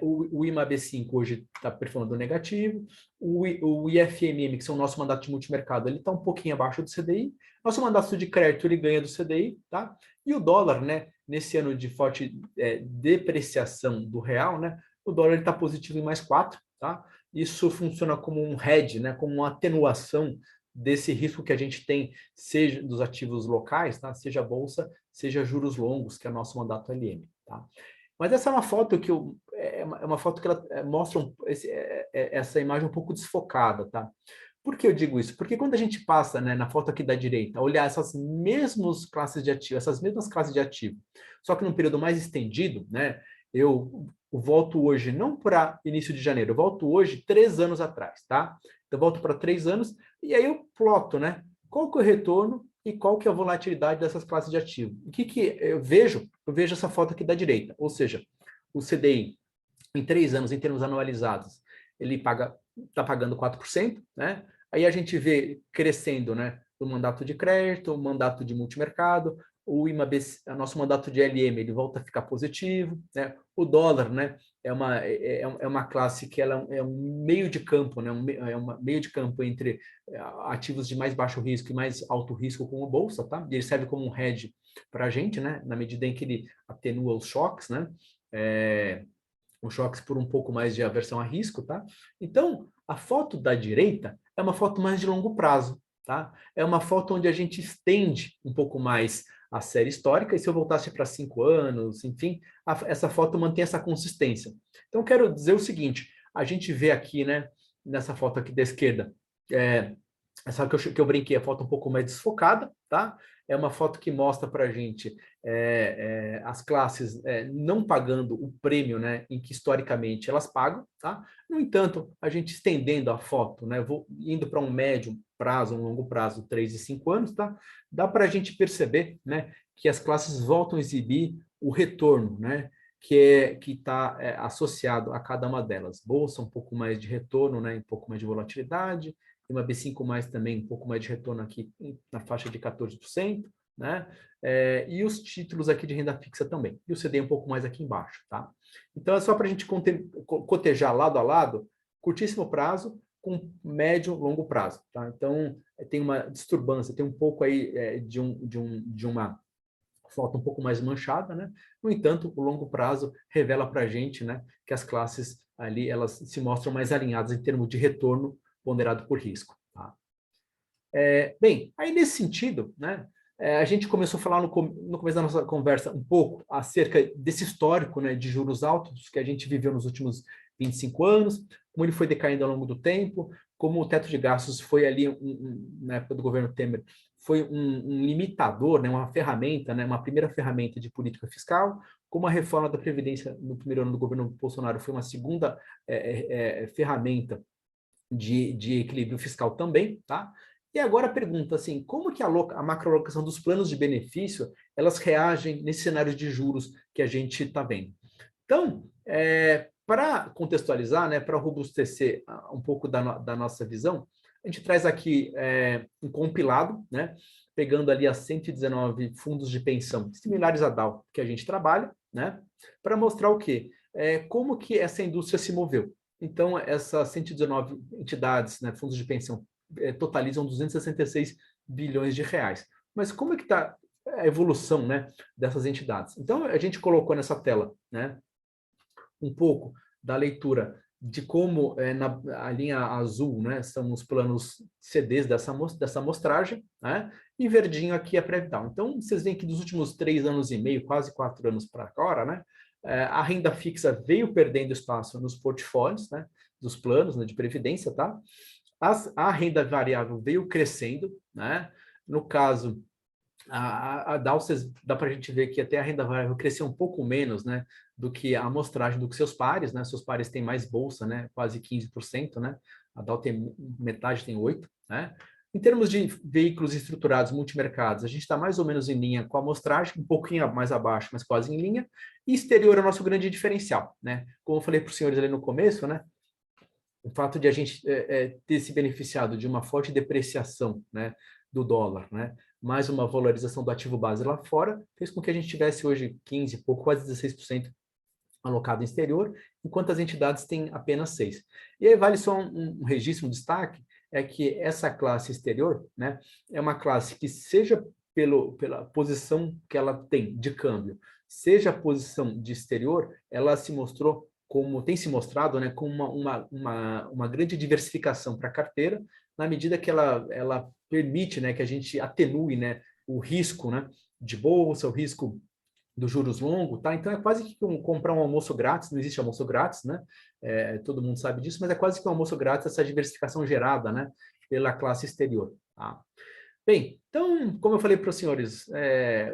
o IMAB5 hoje está performando negativo, o IFMM, que são o nosso mandato de multimercado, ele está um pouquinho abaixo do CDI, nosso mandato de crédito ele ganha do CDI, tá? E o dólar, né, nesse ano de forte depreciação do real, né, o dólar está positivo em mais 4, tá? Isso funciona como um hedge, né, como uma atenuação desse risco que a gente tem, seja dos ativos locais, tá? Seja a bolsa, seja juros longos, que é o nosso mandato LM, tá? Mas essa é uma foto que é uma foto que ela mostra essa imagem um pouco desfocada, tá? Por que eu digo isso? Porque quando a gente passa, né, na foto aqui da direita, olhar essas mesmas classes de ativo, só que num período mais estendido, né? Eu volto hoje, não para início de janeiro, eu volto hoje 3 anos atrás, tá? Então, eu volto para 3 anos e aí eu ploto, né? Qual que é o retorno e qual que é a volatilidade dessas classes de ativo? O que eu vejo? Eu vejo essa foto aqui da direita, ou seja, o CDI em 3 anos, em termos anualizados, ele está pagando 4%, né? Aí a gente vê crescendo, né? O mandato de crédito, o mandato de multimercado, o IMAB, nosso mandato de LM, ele volta a ficar positivo, né? O dólar, né? É uma classe que ela é um meio de campo, né? É um meio de campo entre ativos de mais baixo risco e mais alto risco, como a bolsa, tá? E ele serve como um hedge para a gente, né? Na medida em que ele atenua os choques, né? Os choques por um pouco mais de aversão a risco, tá? Então, a foto da direita é uma foto mais de longo prazo, tá? É uma foto onde a gente estende um pouco mais a série histórica, e se eu voltasse para 5 anos, enfim, essa foto mantém essa consistência. Então, quero dizer o seguinte, a gente vê aqui, né, nessa foto aqui da esquerda, essa que eu brinquei, a foto um pouco mais desfocada, tá? É uma foto que mostra para a gente as classes não pagando o prêmio, né, em que historicamente elas pagam, tá? No entanto, a gente estendendo a foto, né, indo para um médio prazo, um longo prazo, 3 e 5 anos, tá? Dá para a gente perceber, né, que as classes voltam a exibir o retorno, né, que está associado a cada uma delas. Bolsa, um pouco mais de retorno, né, um pouco mais de volatilidade, e uma B5+, também um pouco mais de retorno aqui na faixa de 14%, né? E os títulos aqui de renda fixa também. E o CDI um pouco mais aqui embaixo, tá? Então, é só para a gente cotejar lado a lado, curtíssimo prazo com médio, longo prazo, tá? Então, tem uma disturbância, tem um pouco aí de uma foto um pouco mais manchada, né? No entanto, o longo prazo revela para a gente, né, que as classes ali, elas se mostram mais alinhadas em termos de retorno ponderado por risco. Tá? Bem, aí nesse sentido, né, a gente começou a falar no começo da nossa conversa um pouco acerca desse histórico, né, de juros altos que a gente viveu nos últimos 25 anos, como ele foi decaindo ao longo do tempo, como o teto de gastos foi ali, na época do governo Temer, foi um limitador, né, uma ferramenta, né, uma primeira ferramenta de política fiscal, como a reforma da Previdência no primeiro ano do governo Bolsonaro foi uma segunda ferramenta de equilíbrio fiscal também, tá? E agora a pergunta, assim, como que a macroalocação dos planos de benefício, elas reagem nesse cenário de juros que a gente está vendo? Então, para contextualizar, né, para robustecer um pouco da nossa visão, a gente traz aqui um compilado, né, pegando ali as 119 fundos de pensão similares à DAO que a gente trabalha, né, para mostrar o quê? Como que essa indústria se moveu. Então, essas 119 entidades, né, fundos de pensão, totalizam 266 bilhões de reais. Mas como é que está a evolução, né, dessas entidades? Então, a gente colocou nessa tela, né, um pouco da leitura de como a linha azul, né, são os planos CDs dessa amostragem, né, e verdinho aqui a Previdal. Então, vocês veem que dos últimos 3 anos e meio, quase 4 anos para agora, né, a renda fixa veio perdendo espaço nos portfólios, né, dos planos, né, de previdência, tá? A renda variável veio crescendo, né? No caso, a DAO, dá para a gente ver que até a renda variável cresceu um pouco menos, né, do que a amostragem do que seus pares, né? Seus pares têm mais bolsa, né? Quase 15%, né? A DAO tem metade, tem 8%, né? Em termos de veículos estruturados multimercados, a gente está mais ou menos em linha com a amostragem, um pouquinho mais abaixo, mas quase em linha. E exterior é o nosso grande diferencial, né? Como eu falei para os senhores ali no começo, né? O fato de a gente ter se beneficiado de uma forte depreciação, né, do dólar, né, mais uma valorização do ativo base lá fora, fez com que a gente tivesse hoje 15, pouco, quase 16% alocado em exterior, enquanto as entidades têm apenas 6%. E aí vale só um registro, um destaque, é que essa classe exterior, né, é uma classe que seja pela posição que ela tem de câmbio, seja a posição de exterior, ela se mostrou como tem se mostrado, né, com uma grande diversificação para a carteira, na medida que ela permite, né, que a gente atenue, né, o risco, né, de bolsa, o risco dos juros longos, tá? Então é quase que comprar um almoço grátis, não existe almoço grátis, né? Todo mundo sabe disso, mas é quase que um almoço grátis essa diversificação gerada, né, pela classe exterior, tá? Bem, então, como eu falei para os senhores,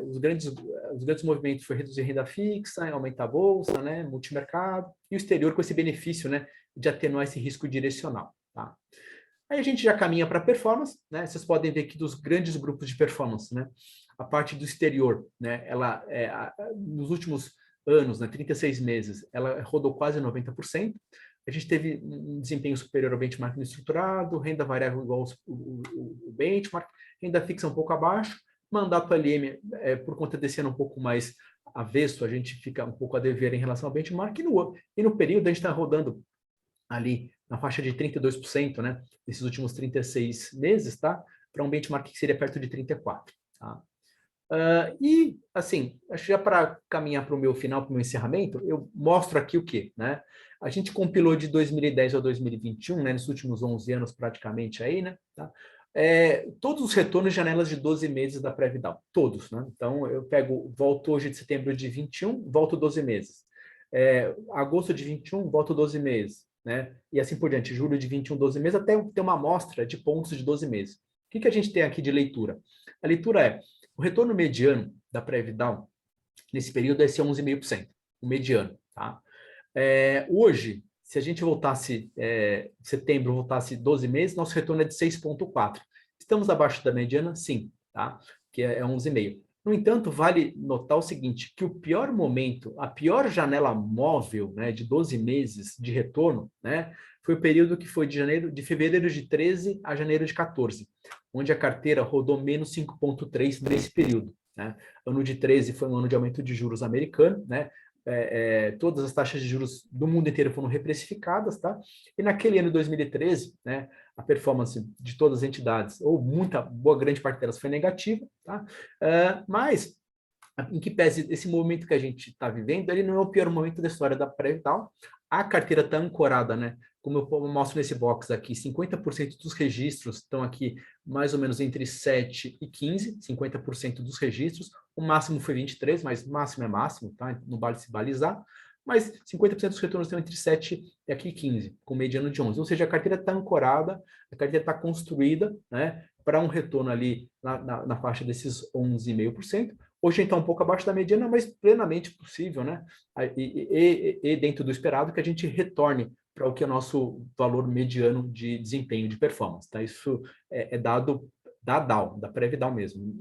os grandes movimentos foi reduzir renda fixa, aumentar a bolsa, né, multimercado, e o exterior com esse benefício, né, de atenuar esse risco direcional, tá? Aí a gente já caminha para a performance, né? Vocês podem ver aqui dos grandes grupos de performance, né? A parte do exterior, né? Ela, nos últimos anos, né, 36 meses, ela rodou quase 90%. A gente teve um desempenho superior ao benchmark no estruturado, renda variável igual o benchmark, renda fixa um pouco abaixo, mandato LM, por conta desse ano um pouco mais avesso, a gente fica um pouco a dever em relação ao benchmark, e no período a gente está rodando ali na faixa de 32%, né, nesses últimos 36 meses, tá? Para um benchmark que seria perto de 34%. Tá? E, assim, acho que já para caminhar para o meu final, para o meu encerramento, eu mostro aqui o quê, né? A gente compilou de 2010 a 2021, né, nos últimos 11 anos praticamente aí, né? Tá? Todos os retornos de janelas de 12 meses da Previdal, todos, né? Então, eu volto hoje de setembro de 21, volto 12 meses. Agosto de 21, volto 12 meses, né? E assim por diante, julho de 21, 12 meses, até ter uma amostra de pontos de 12 meses. O que a gente tem aqui de leitura? A leitura é o retorno mediano da Previdal nesse período é esse 11,5%, o mediano, tá? Hoje, se a gente voltasse, setembro, voltasse 12 meses, nosso retorno é de 6,4%. Estamos abaixo da mediana? Sim, tá? Que é 11,5%. No entanto, vale notar o seguinte, que o pior momento, a pior janela móvel, né, de 12 meses de retorno, né, foi o período que foi de fevereiro de 13 a janeiro de 14, onde a carteira rodou menos 5,3 nesse período, né? Ano de 13 foi um ano de aumento de juros americano, né? Todas as taxas de juros do mundo inteiro foram reprecificadas, tá? E naquele ano de 2013, né, a performance de todas as entidades, ou boa grande parte delas foi negativa, tá? Mas, em que pese esse momento que a gente está vivendo, ele não é o pior momento da história da Prevital. A carteira está ancorada, né? Como eu mostro nesse box aqui, 50% dos registros estão aqui mais ou menos entre 7 e 15, 50% dos registros. O máximo foi 23, mas máximo é máximo, tá? Não vale se balizar. Mas 50% dos retornos estão entre 7 e aqui 15, com mediano de 11. Ou seja, a carteira está ancorada, a carteira está construída, né, para um retorno ali na faixa desses 11,5%. Hoje está um pouco abaixo da mediana, mas plenamente possível, né? E dentro do esperado que a gente retorne para o que é o nosso valor mediano de desempenho de performance, tá? Isso é dado da DAO, da Previdal mesmo,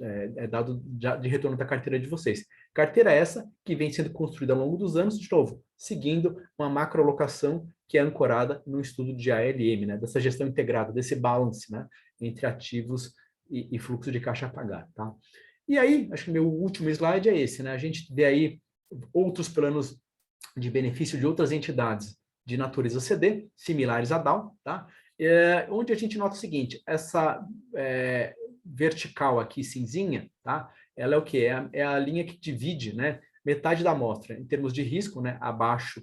dado de retorno da carteira de vocês. Carteira essa que vem sendo construída ao longo dos anos, de novo, seguindo uma macroalocação que é ancorada no estudo de ALM, né? Dessa gestão integrada, desse balance, né, entre ativos e fluxo de caixa a pagar, tá? E aí, acho que meu último slide é esse, né? A gente vê aí outros planos de benefício de outras entidades de natureza CD, similares à DAO, tá? Onde a gente nota o seguinte, essa vertical aqui, cinzinha, tá? Ela é o quê? É a linha que divide, né, metade da amostra, em termos de risco, né, abaixo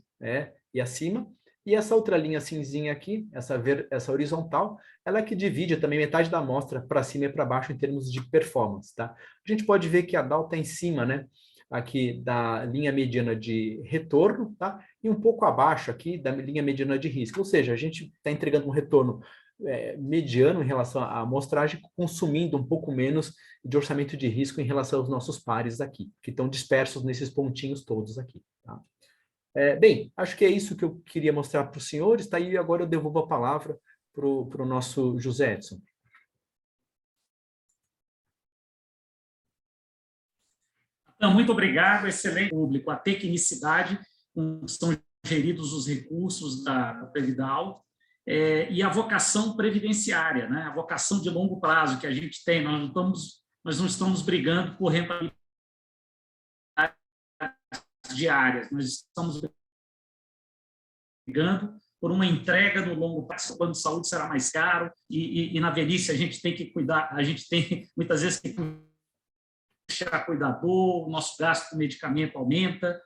e acima, e essa outra linha cinzinha aqui, essa horizontal, ela é que divide também metade da amostra para cima e para baixo em termos de performance, tá? A gente pode ver que a DAO está em cima, né, aqui da linha mediana de retorno, tá? E um pouco abaixo aqui da linha mediana de risco, ou seja, a gente está entregando um retorno mediano em relação à amostragem, consumindo um pouco menos de orçamento de risco em relação aos nossos pares aqui, que estão dispersos nesses pontinhos todos aqui, tá? Bem, acho que é isso que eu queria mostrar para os senhores, tá? E agora eu devolvo a palavra para o nosso José Edson. muito obrigado, excelente público. A tecnicidade, como são geridos os recursos da Previdal, e a vocação previdenciária, né? A vocação de longo prazo que a gente tem. Nós não estamos brigando por rentabilidade diárias, nós estamos brigando por uma entrega no longo prazo. O plano de saúde será mais caro e na velhice a gente tem que cuidar, a gente tem muitas vezes que puxar cuidador, o nosso gasto com medicamento aumenta.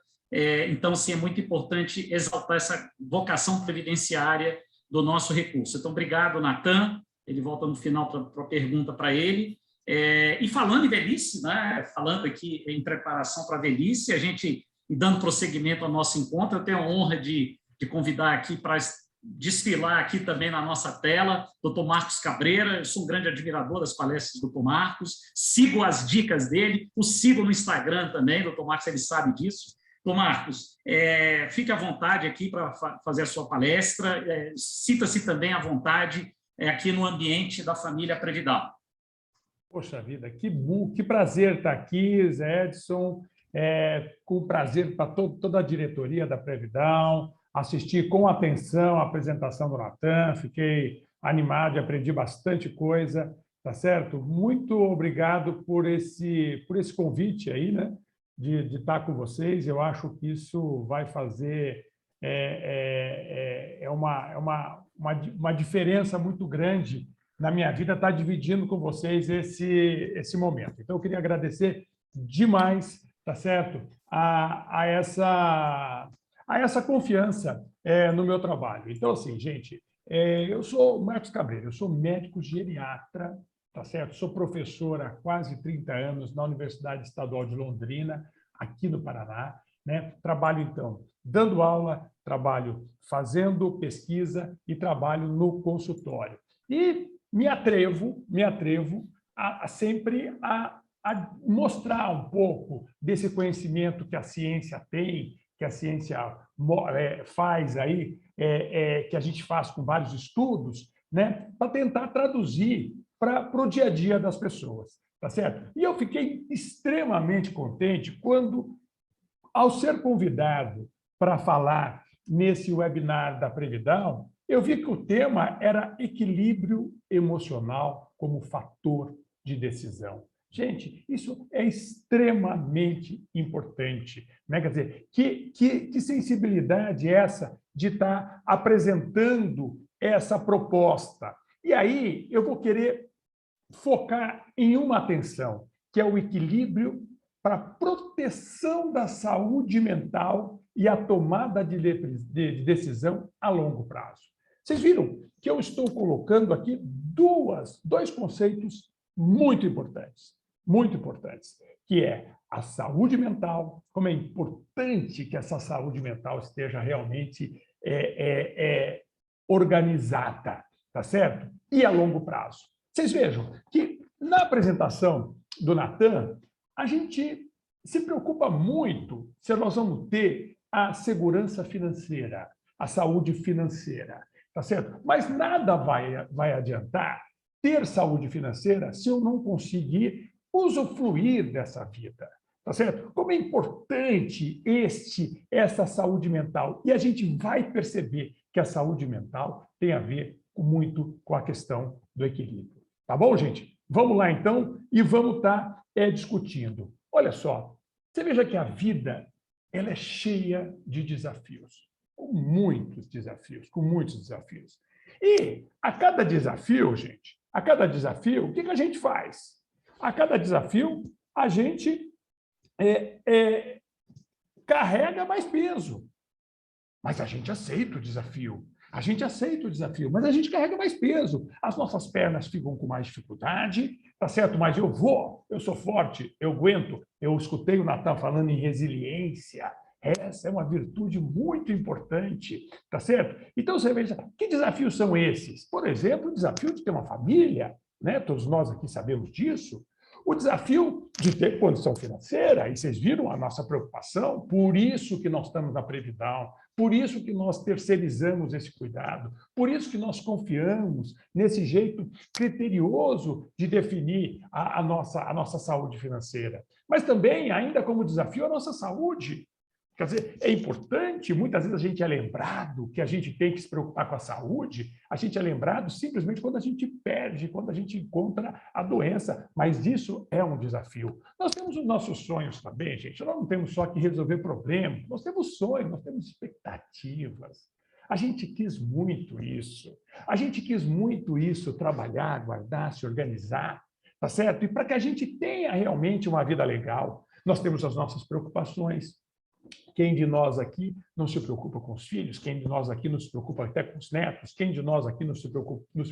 Então, sim, é muito importante exaltar essa vocação previdenciária do nosso recurso. Então, obrigado, Natan. Ele volta no final para a pergunta para ele. E falando em velhice, né, falando aqui em preparação para a velhice, a gente, e dando prosseguimento ao nosso encontro, eu tenho a honra de convidar aqui para desfilar aqui também na nossa tela, Dr. Marcos Cabreira. Eu sou um grande admirador das palestras do Dr. Marcos, sigo as dicas dele, o sigo no Instagram também, Dr. Marcos, ele sabe disso. Dr. Marcos, fique à vontade aqui para fazer a sua palestra, cita-se também à vontade aqui no ambiente da família Previdal. Poxa vida, que bom, que prazer estar aqui, Zé Edson, com prazer para toda a diretoria da Previdal, assisti com atenção a apresentação do Natan, fiquei animado e aprendi bastante coisa, tá certo? Muito obrigado por esse convite aí, né? De estar com vocês. Eu acho que isso vai fazer uma diferença muito grande na minha vida, estar dividindo com vocês esse momento. Então, eu queria agradecer demais, tá certo? A essa confiança no meu trabalho. Então, assim, gente, eu sou Marcos Cabreira, eu sou médico geriatra, tá certo? Sou professor há quase 30 anos na Universidade Estadual de Londrina, aqui no Paraná, né? Trabalho, então, dando aula, trabalho fazendo pesquisa e trabalho no consultório. E me atrevo sempre a mostrar um pouco desse conhecimento que a ciência tem, que a ciência faz aí, que a gente faz com vários estudos, né, para tentar traduzir para o dia a dia das pessoas, tá certo? E eu fiquei extremamente contente quando, ao ser convidado para falar nesse webinar da Previdal, eu vi que o tema era equilíbrio emocional como fator de decisão. Gente, isso é extremamente importante, né? Quer dizer, que sensibilidade é essa de estar apresentando essa proposta? E aí eu vou querer focar em uma atenção, que é o equilíbrio para a proteção da saúde mental e a tomada de decisão a longo prazo. Vocês viram que eu estou colocando aqui dois conceitos muito importantes, que é a saúde mental, como é importante que essa saúde mental esteja realmente organizada, tá certo? E a longo prazo. Vocês vejam que na apresentação do Natan, a gente se preocupa muito se nós vamos ter a segurança financeira, a saúde financeira, tá certo? Mas nada vai adiantar ter saúde financeira se eu não conseguir usufruir dessa vida, tá certo? Como é importante essa saúde mental. E a gente vai perceber que a saúde mental tem a ver muito com a questão do equilíbrio. Tá bom, gente? Vamos lá, então, e vamos estar discutindo. Olha só, você veja que a vida ela é cheia de desafios, com muitos desafios. E a cada desafio, gente, o que a gente faz? A cada desafio, a gente carrega mais peso. Mas a gente aceita o desafio. Mas a gente carrega mais peso. As nossas pernas ficam com mais dificuldade, tá certo? Mas eu sou forte, eu aguento. Eu escutei o Natan falando em resiliência. Essa é uma virtude muito importante, tá certo? Então, você veja, que desafios são esses? Por exemplo, o desafio de ter uma família, né? Todos nós aqui sabemos disso. O desafio de ter condição financeira, e vocês viram a nossa preocupação, por isso que nós estamos na Previdal, por isso que nós terceirizamos esse cuidado, por isso que nós confiamos nesse jeito criterioso de definir a nossa saúde financeira. mas também, ainda como desafio, a nossa saúde. Quer dizer, é importante, muitas vezes a gente é lembrado que a gente tem que se preocupar com a saúde, a gente é lembrado simplesmente quando a gente perde, quando a gente encontra a doença, mas isso é um desafio. Nós temos os nossos sonhos também, gente, nós não temos só que resolver problemas, nós temos sonhos, nós temos expectativas. A gente quis muito isso, trabalhar, guardar, se organizar, tá certo? E para que a gente tenha realmente uma vida legal, nós temos as nossas preocupações. Quem de nós aqui não se preocupa com os filhos? Quem de nós aqui não se preocupa até com os netos? Quem de nós aqui não se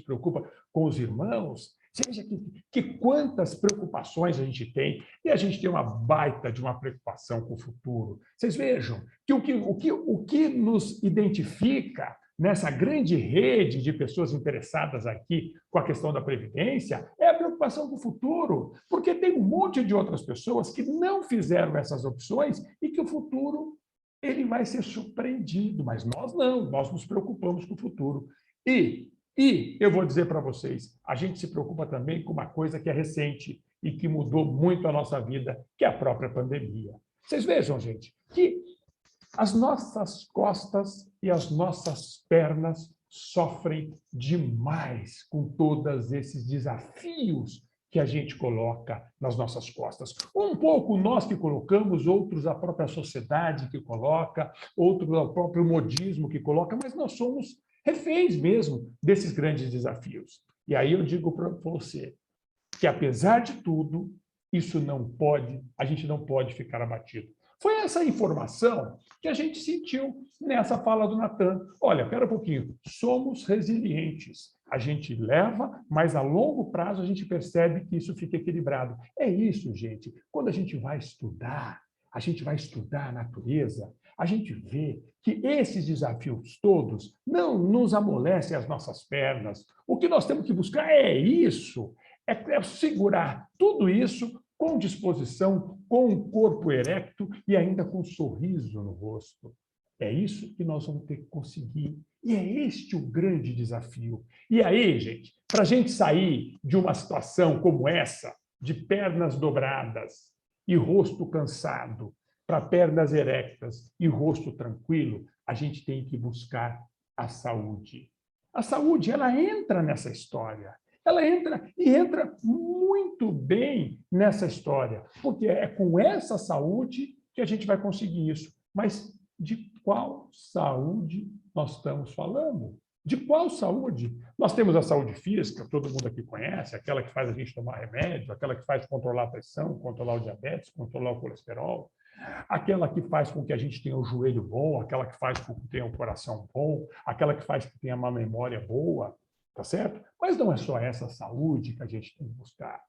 preocupa com os irmãos? Veja que quantas preocupações a gente tem, e a gente tem uma baita de uma preocupação com o futuro. Vocês vejam que o que nos identifica nessa grande rede de pessoas interessadas aqui com a questão da Previdência é a preocupação com o futuro, porque tem um monte de outras pessoas que não fizeram essas opções e que o futuro ele vai ser surpreendido, mas nós não, nós nos preocupamos com o futuro. E eu vou dizer para vocês, a gente se preocupa também com uma coisa que é recente e que mudou muito a nossa vida, que é a própria pandemia. Vocês vejam, gente, que as nossas costas e as nossas pernas sofrem demais com todos esses desafios que a gente coloca nas nossas costas. Um pouco nós que colocamos, outros a própria sociedade que coloca, outros o próprio modismo que coloca, mas nós somos reféns mesmo desses grandes desafios. E aí eu digo para você que, apesar de tudo, a gente não pode ficar abatido. Foi essa informação que a gente sentiu nessa fala do Natan. Olha, espera um pouquinho, somos resilientes. A gente leva, mas a longo prazo a gente percebe que isso fica equilibrado. É isso, gente. Quando a gente vai estudar a natureza, a gente vê que esses desafios todos não nos amolecem as nossas pernas. O que nós temos que buscar é isso, é segurar tudo isso com disposição, com o corpo erecto e ainda com um sorriso no rosto. É isso que nós vamos ter que conseguir. E é este o grande desafio. E aí, gente, para a gente sair de uma situação como essa, de pernas dobradas e rosto cansado, para pernas erectas e rosto tranquilo, a gente tem que buscar a saúde. A saúde, ela entra nessa história. Ela entra muito bem nessa história, porque é com essa saúde que a gente vai conseguir isso. Mas de qual saúde nós estamos falando? De qual saúde? Nós temos a saúde física, todo mundo aqui conhece, aquela que faz a gente tomar remédio, aquela que faz controlar a pressão, controlar o diabetes, controlar o colesterol, aquela que faz com que a gente tenha o joelho bom, aquela que faz com que tenha o coração bom, aquela que faz com que tenha uma memória boa, tá certo? Mas não é só essa saúde que a gente tem que buscar.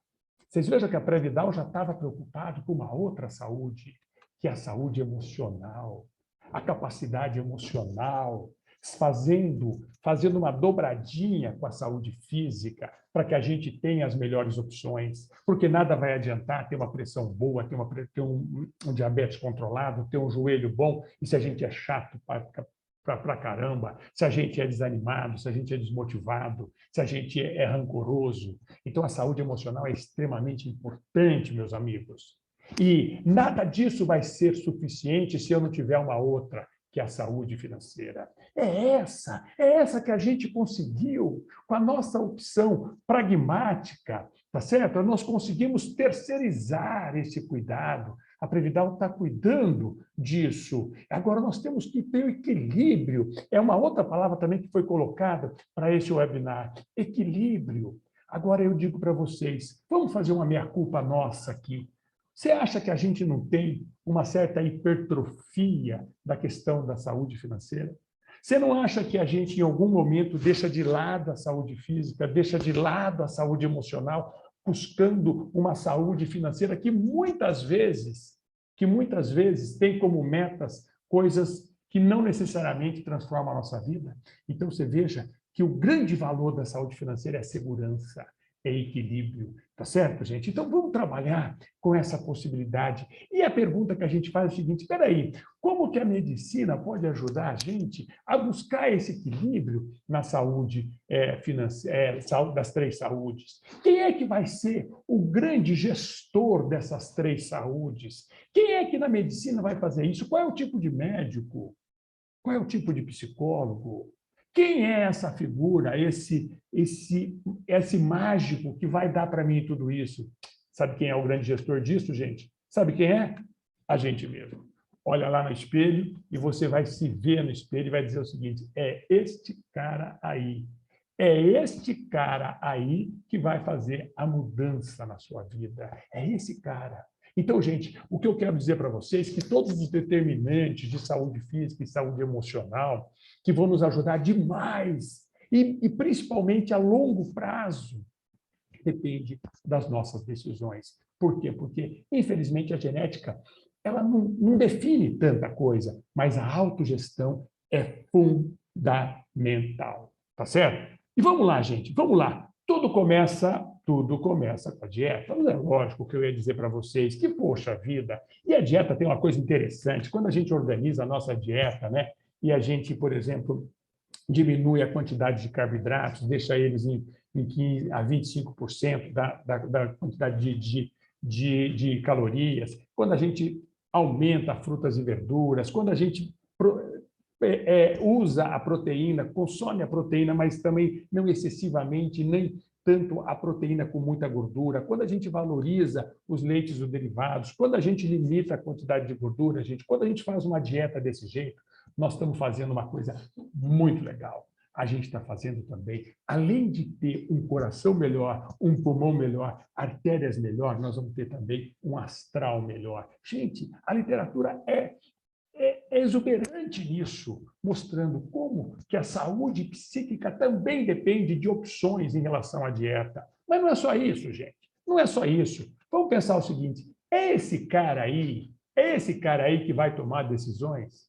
Vocês vejam que a Previdal já estava preocupado com uma outra saúde, que é a saúde emocional, a capacidade emocional, fazendo uma dobradinha com a saúde física para que a gente tenha as melhores opções, porque nada vai adiantar ter uma pressão boa, ter um diabetes controlado, ter um joelho bom, e se a gente é chato para caramba, se a gente é desanimado, se a gente é desmotivado, se a gente é rancoroso. Então, a saúde emocional é extremamente importante, meus amigos. E nada disso vai ser suficiente se eu não tiver uma outra, que é a saúde financeira. É essa que a gente conseguiu com a nossa opção pragmática, tá certo? Nós conseguimos terceirizar esse cuidado. A Previdal está cuidando disso. Agora, nós temos que ter o equilíbrio. É uma outra palavra também que foi colocada para esse webinar. Equilíbrio. Agora, eu digo para vocês, vamos fazer uma meia-culpa nossa aqui. Você acha que a gente não tem uma certa hipertrofia da questão da saúde financeira? Você não acha que a gente, em algum momento, deixa de lado a saúde física, deixa de lado a saúde emocional, buscando uma saúde financeira que muitas vezes tem como metas coisas que não necessariamente transformam a nossa vida? Então, você veja que o grande valor da saúde financeira é a segurança, é equilíbrio, tá certo, gente? Então, vamos trabalhar com essa possibilidade. E a pergunta que a gente faz é o seguinte, espera aí, como que a medicina pode ajudar a gente a buscar esse equilíbrio na saúde financeira, das três saúdes? Quem é que vai ser o grande gestor dessas três saúdes? Quem é que na medicina vai fazer isso? Qual é o tipo de médico? Qual é o tipo de psicólogo? Quem é essa figura, esse mágico que vai dar para mim tudo isso? Sabe quem é o grande gestor disso, gente? Sabe quem é? A gente mesmo. Olha lá no espelho e você vai se ver no espelho e vai dizer o seguinte, é este cara aí. É este cara aí que vai fazer a mudança na sua vida. É esse cara. Então, gente, o que eu quero dizer para vocês é que todos os determinantes de saúde física e saúde emocional que vão nos ajudar demais e principalmente a longo prazo, depende das nossas decisões. Por quê? Porque, infelizmente, a genética ela não define tanta coisa, mas a autogestão é fundamental. Tá certo? E vamos lá, gente, vamos lá. Tudo começa com a dieta. Mas é lógico que eu ia dizer para vocês que, poxa vida, e a dieta tem uma coisa interessante. Quando a gente organiza a nossa dieta, né, e a gente, por exemplo, diminui a quantidade de carboidratos, deixa eles em 15 a 25% da quantidade de calorias, quando a gente aumenta frutas e verduras, quando a gente usa a proteína, consome a proteína, mas também não excessivamente, nem tanto a proteína com muita gordura, quando a gente valoriza os leites e os derivados, quando a gente limita a quantidade de gordura, gente, quando a gente faz uma dieta desse jeito, nós estamos fazendo uma coisa muito legal. A gente está fazendo também, além de ter um coração melhor, um pulmão melhor, artérias melhor, nós vamos ter também um astral melhor. Gente, a literatura é exuberante nisso, mostrando como que a saúde psíquica também depende de opções em relação à dieta. Mas não é só isso, gente. Não é só isso. Vamos pensar o seguinte, é esse cara aí que vai tomar decisões?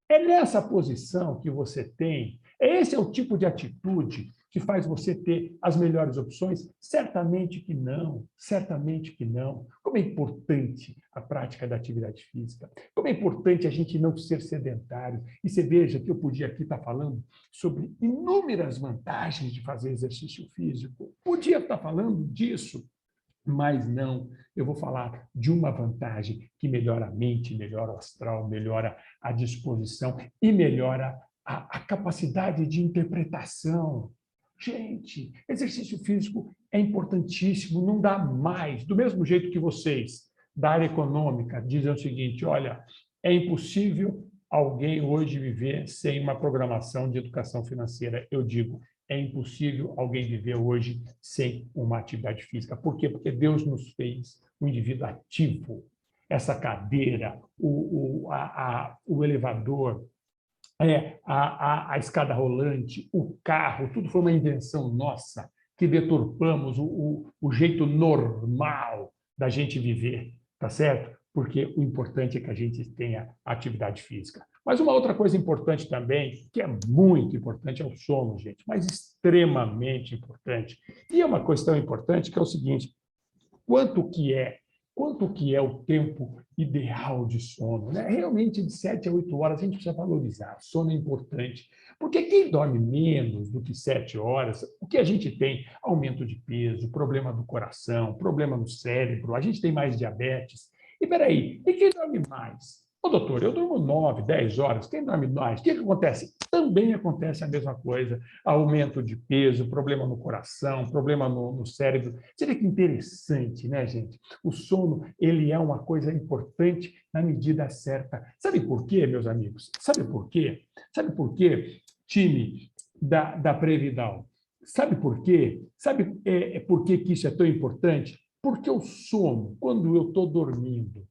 É nessa posição que você tem? Esse é o tipo de atitude que faz você ter as melhores opções? Certamente que não, certamente que não. Como é importante a prática da atividade física, como é importante a gente não ser sedentário. E você veja que eu podia aqui estar falando sobre inúmeras vantagens de fazer exercício físico, podia estar falando disso, mas não, eu vou falar de uma vantagem que melhora a mente, melhora o astral, melhora a disposição e melhora a capacidade de interpretação. Gente, exercício físico é importantíssimo, não dá mais. Do mesmo jeito que vocês, da área econômica, dizem o seguinte, olha, é impossível alguém hoje viver sem uma programação de educação financeira. Eu digo, é impossível alguém viver hoje sem uma atividade física. Por quê? Porque Deus nos fez um indivíduo ativo. Essa cadeira, o elevador, a escada rolante, o carro, tudo foi uma invenção nossa que deturpamos o jeito normal da gente viver, tá certo? Porque o importante é que a gente tenha atividade física. Mas uma outra coisa importante também, que é muito importante, é o sono, gente, mas extremamente importante. E é uma questão importante que é o seguinte, quanto que é o tempo ideal de sono? Né? Realmente, de 7 a 8 horas, a gente precisa valorizar. O sono é importante, porque quem dorme menos do que 7 horas, o que a gente tem? Aumento de peso, problema do coração, problema no cérebro, a gente tem mais diabetes. E peraí, e quem dorme mais? Ô, doutor, eu durmo 9, 10 horas, quem dorme mais? O que acontece? Também acontece a mesma coisa, aumento de peso, problema no coração, problema no cérebro. Você vê que interessante, né, gente? O sono, ele é uma coisa importante na medida certa. Sabe por quê, meus amigos? Sabe por quê? Sabe por quê, time da Previdal? Sabe por quê? Sabe por que isso é tão importante? Porque o sono, quando eu estou dormindo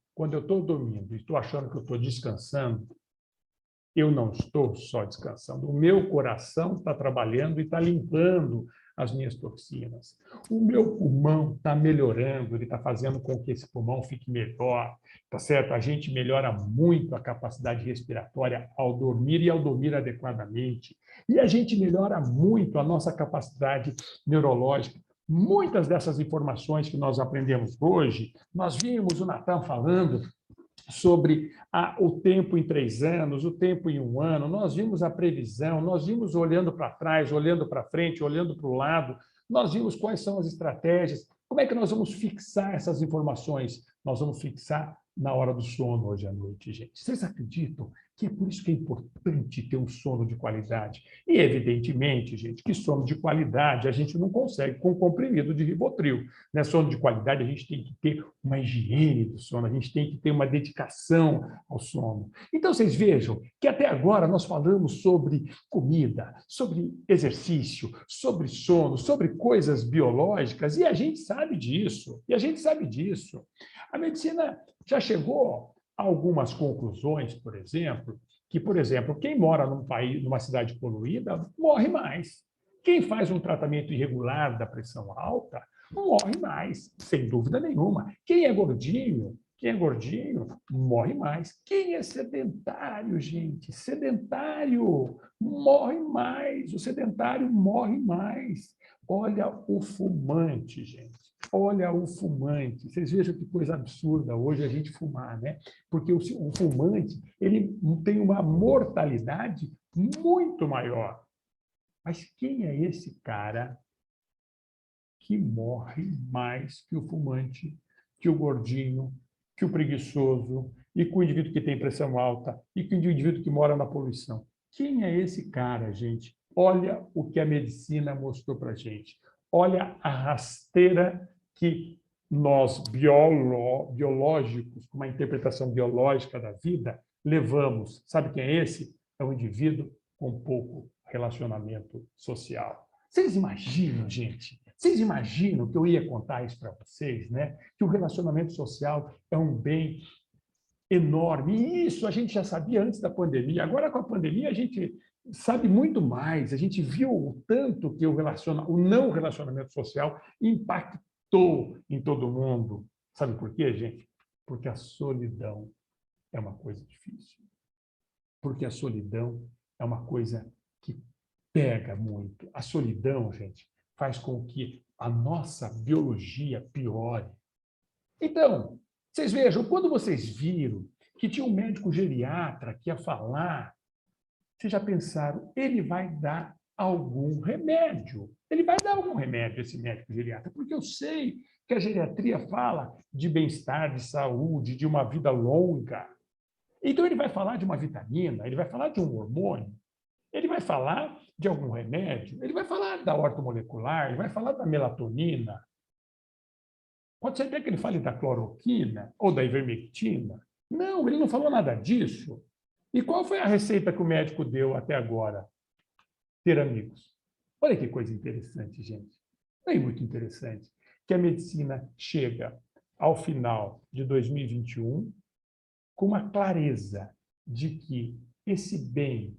e estou achando que eu estou descansando, eu não estou só descansando. O meu coração está trabalhando e está limpando as minhas toxinas. O meu pulmão está melhorando, ele está fazendo com que esse pulmão fique melhor, tá certo? A gente melhora muito a capacidade respiratória ao dormir e ao dormir adequadamente. E a gente melhora muito a nossa capacidade neurológica. Muitas dessas informações que nós aprendemos hoje, nós vimos o Natan falando sobre o tempo em 3 anos, o tempo em 1 ano, nós vimos a previsão, nós vimos olhando para trás, olhando para frente, olhando para o lado, nós vimos quais são as estratégias, como é que nós vamos fixar essas informações? Nós vamos fixar na hora do sono hoje à noite, gente. Vocês acreditam que é por isso que é importante ter um sono de qualidade? E, evidentemente, gente, que sono de qualidade a gente não consegue com comprimido de Rivotril. Né? Sono de qualidade, a gente tem que ter uma higiene do sono, a gente tem que ter uma dedicação ao sono. Então, vocês vejam que até agora nós falamos sobre comida, sobre exercício, sobre sono, sobre coisas biológicas, e a gente sabe disso, A medicina já chegou a algumas conclusões, por exemplo, que, por exemplo, quem mora num país, numa cidade poluída, morre mais. Quem faz um tratamento irregular da pressão alta, morre mais, sem dúvida nenhuma. Quem é gordinho, morre mais. Quem é sedentário, gente? Sedentário morre mais. O sedentário morre mais. Olha o fumante, gente. Olha o fumante. Vocês vejam que coisa absurda hoje a gente fumar, né? Porque o fumante, ele tem uma mortalidade muito maior. Mas quem é esse cara que morre mais que o fumante, que o gordinho, que o preguiçoso, e que o indivíduo que tem pressão alta, e que o indivíduo que mora na poluição? Quem é esse cara, gente? Olha o que a medicina mostrou para a gente. Olha a rasteira que nós, biológicos, com uma interpretação biológica da vida, levamos. Sabe quem é esse? É um indivíduo com pouco relacionamento social. Vocês imaginam, gente? Vocês imaginam que eu ia contar isso para vocês, né? Que o relacionamento social é um bem enorme. E isso a gente já sabia antes da pandemia. Agora, com a pandemia, a gente sabe muito mais. A gente viu o tanto que o não relacionamento social impactou em todo mundo. Sabe por quê, gente? Porque a solidão é uma coisa difícil. Porque a solidão é uma coisa que pega muito. A solidão, gente, faz com que a nossa biologia piore. Então, vocês vejam, quando vocês viram que tinha um médico geriatra que ia falar, vocês já pensaram, ele vai dar algum remédio. Ele vai dar algum remédio, esse médico geriatra, porque eu sei que a geriatria fala de bem-estar, de saúde, de uma vida longa. Então, ele vai falar de uma vitamina, ele vai falar de um hormônio, ele vai falar de algum remédio, ele vai falar da ortomolecular, ele vai falar da melatonina. Pode ser até que ele fale da cloroquina ou da ivermectina. Não, ele não falou nada disso. E qual foi a receita que o médico deu até agora? Ter amigos. Olha que coisa interessante, gente. É muito interessante que a medicina chega ao final de 2021 com uma clareza de que esse bem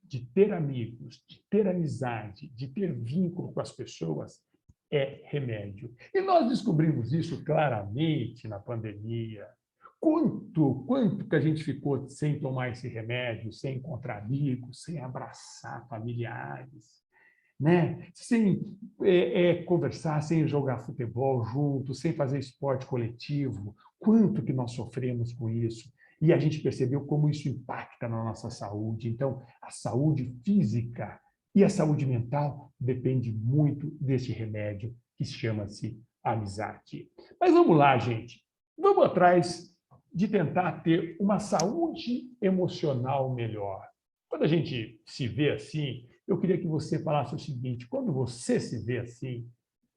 de ter amigos, de ter amizade, de ter vínculo com as pessoas é remédio. E nós descobrimos isso claramente na pandemia. Quanto que a gente ficou sem tomar esse remédio, sem encontrar amigos, sem abraçar familiares, né? Sem conversar, sem jogar futebol junto, sem fazer esporte coletivo. Quanto que nós sofremos com isso? E a gente percebeu como isso impacta na nossa saúde. Então, a saúde física e a saúde mental depende muito desse remédio que chama-se amizade. Mas vamos lá, gente. Vamos atrás de tentar ter uma saúde emocional melhor. Quando a gente se vê assim, eu queria que você falasse o seguinte: quando você se vê assim,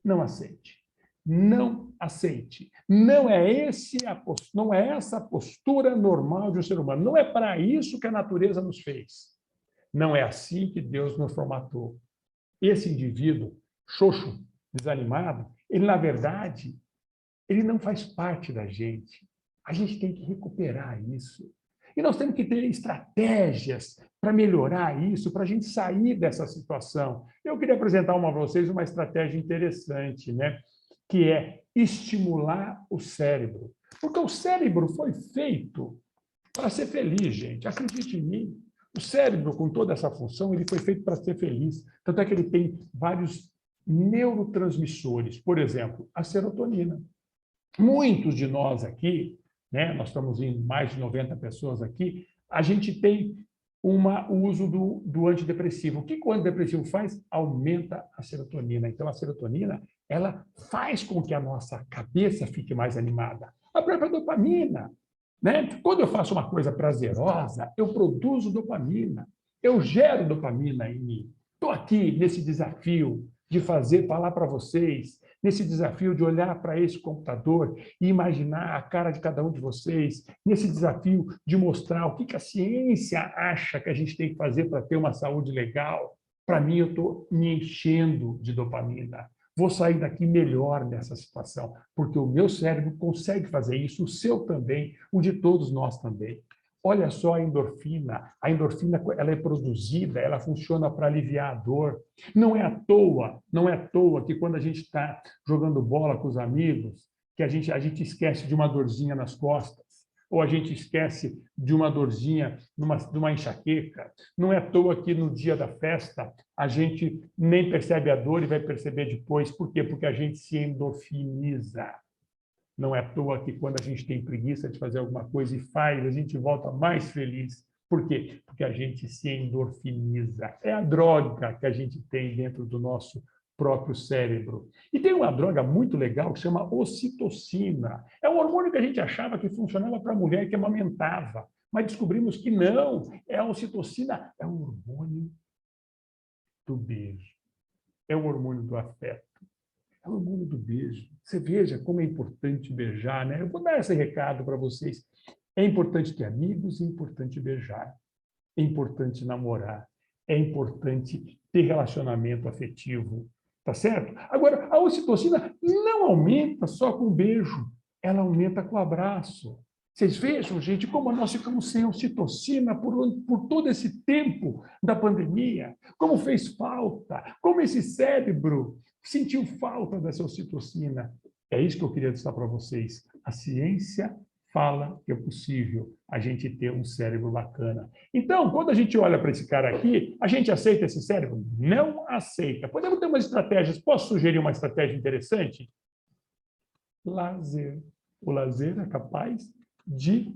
não aceite. Não aceite. Não é essa a postura normal de um ser humano. Não é para isso que a natureza nos fez. Não é assim que Deus nos formatou. Esse indivíduo, xoxo, desanimado, ele, na verdade, ele não faz parte da gente. A gente tem que recuperar isso. E nós temos que ter estratégias para melhorar isso, para a gente sair dessa situação. Eu queria apresentar para vocês uma estratégia interessante, né? Que é estimular o cérebro. Porque o cérebro foi feito para ser feliz, gente. Acredite em mim. O cérebro, com toda essa função, ele foi feito para ser feliz. Tanto é que ele tem vários neurotransmissores, por exemplo, a serotonina. Muitos de nós aqui, né, nós estamos em mais de 90 pessoas aqui, a gente tem o uso do antidepressivo. O que o antidepressivo faz? Aumenta a serotonina. Então, a serotonina, ela faz com que a nossa cabeça fique mais animada. A própria dopamina, né? Quando eu faço uma coisa prazerosa, eu produzo dopamina. Eu gero dopamina em mim. Estou aqui nesse desafio de falar para vocês, nesse desafio de olhar para esse computador e imaginar a cara de cada um de vocês, nesse desafio de mostrar o que a ciência acha que a gente tem que fazer para ter uma saúde legal. Para mim, eu estou me enchendo de dopamina. Vou sair daqui melhor nessa situação, porque o meu cérebro consegue fazer isso, o seu também, o de todos nós também. Olha só a endorfina. A endorfina, ela é produzida, ela funciona para aliviar a dor. Não é à toa que quando a gente está jogando bola com os amigos, que a gente esquece de uma dorzinha nas costas, ou a gente esquece de uma dorzinha, de uma enxaqueca. Não é à toa que no dia da festa a gente nem percebe a dor e vai perceber depois. Por quê? Porque a gente se endorfiniza. Não é à toa que quando a gente tem preguiça de fazer alguma coisa e faz, a gente volta mais feliz. Por quê? Porque a gente se endorfiniza. É a droga que a gente tem dentro do nosso próprio cérebro. E tem uma droga muito legal que chama ocitocina. É um hormônio que a gente achava que funcionava para a mulher que amamentava, mas descobrimos que não. A ocitocina é um hormônio do beijo. É um hormônio do afeto. É o hormônio do beijo. Você veja como é importante beijar, né? Eu vou dar esse recado para vocês. É importante ter amigos, é importante beijar. É importante namorar. É importante ter relacionamento afetivo. Tá certo? Agora, a ocitocina não aumenta só com beijo. Ela aumenta com abraço. Vocês vejam, gente, como nós ficamos sem ocitocina por todo esse tempo da pandemia. Como fez falta. Como esse cérebro sentiu falta dessa ocitocina. É isso que eu queria dizer para vocês. A ciência fala que é possível a gente ter um cérebro bacana. Então, quando a gente olha para esse cara aqui, a gente aceita esse cérebro? Não aceita. Podemos ter umas estratégias. Posso sugerir uma estratégia interessante? Lazer. O lazer é capaz de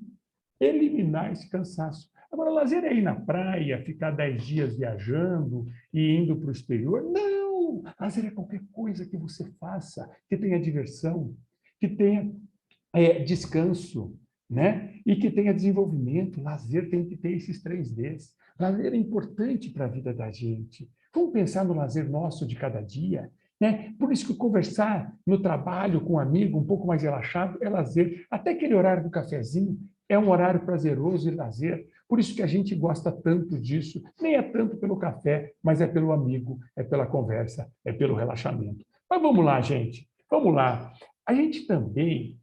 eliminar esse cansaço. Agora, lazer é ir na praia, ficar 10 dias viajando e indo para o exterior? Não! Lazer é qualquer coisa que você faça, que tenha diversão, que tenha descanso, né? E que tenha desenvolvimento. Lazer tem que ter esses 3 Ds. Lazer é importante para a vida da gente. Vamos pensar no lazer nosso de cada dia, né? Por isso que conversar no trabalho com um amigo um pouco mais relaxado é lazer. Até aquele horário do cafezinho é um horário prazeroso e lazer. Por isso que a gente gosta tanto disso. Nem é tanto pelo café, mas é pelo amigo, é pela conversa, é pelo relaxamento. Mas vamos lá, gente. Vamos lá. A gente também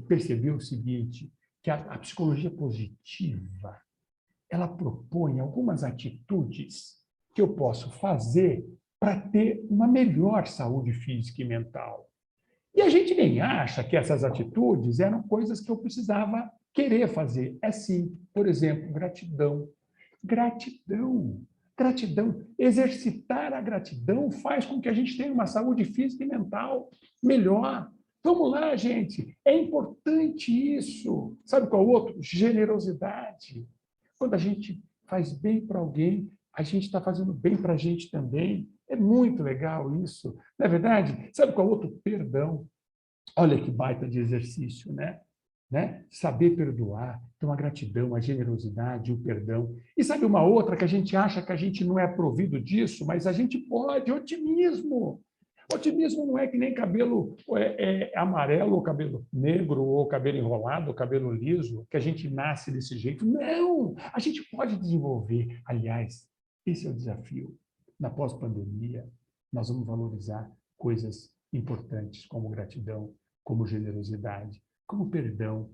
percebeu o seguinte, que a psicologia positiva, ela propõe algumas atitudes que eu posso fazer para ter uma melhor saúde física e mental. E a gente nem acha que essas atitudes eram coisas que eu precisava querer fazer. É sim, por exemplo, gratidão. Gratidão. Gratidão. Exercitar a gratidão faz com que a gente tenha uma saúde física e mental melhor. Vamos lá, gente. É importante isso. Sabe qual outro? Generosidade. Quando a gente faz bem para alguém, a gente está fazendo bem para a gente também. É muito legal isso. Não é verdade? Sabe qual outro? Perdão. Olha que baita de exercício, né? Saber perdoar. Então, a gratidão, a generosidade, o perdão. E sabe uma outra que a gente acha que a gente não é provido disso, mas a gente pode, otimismo. Otimismo não é que nem cabelo amarelo, ou cabelo negro, ou cabelo enrolado, ou cabelo liso, que a gente nasce desse jeito. Não! A gente pode desenvolver. Aliás, esse é o desafio. Na pós-pandemia, nós vamos valorizar coisas importantes como gratidão, como generosidade, como perdão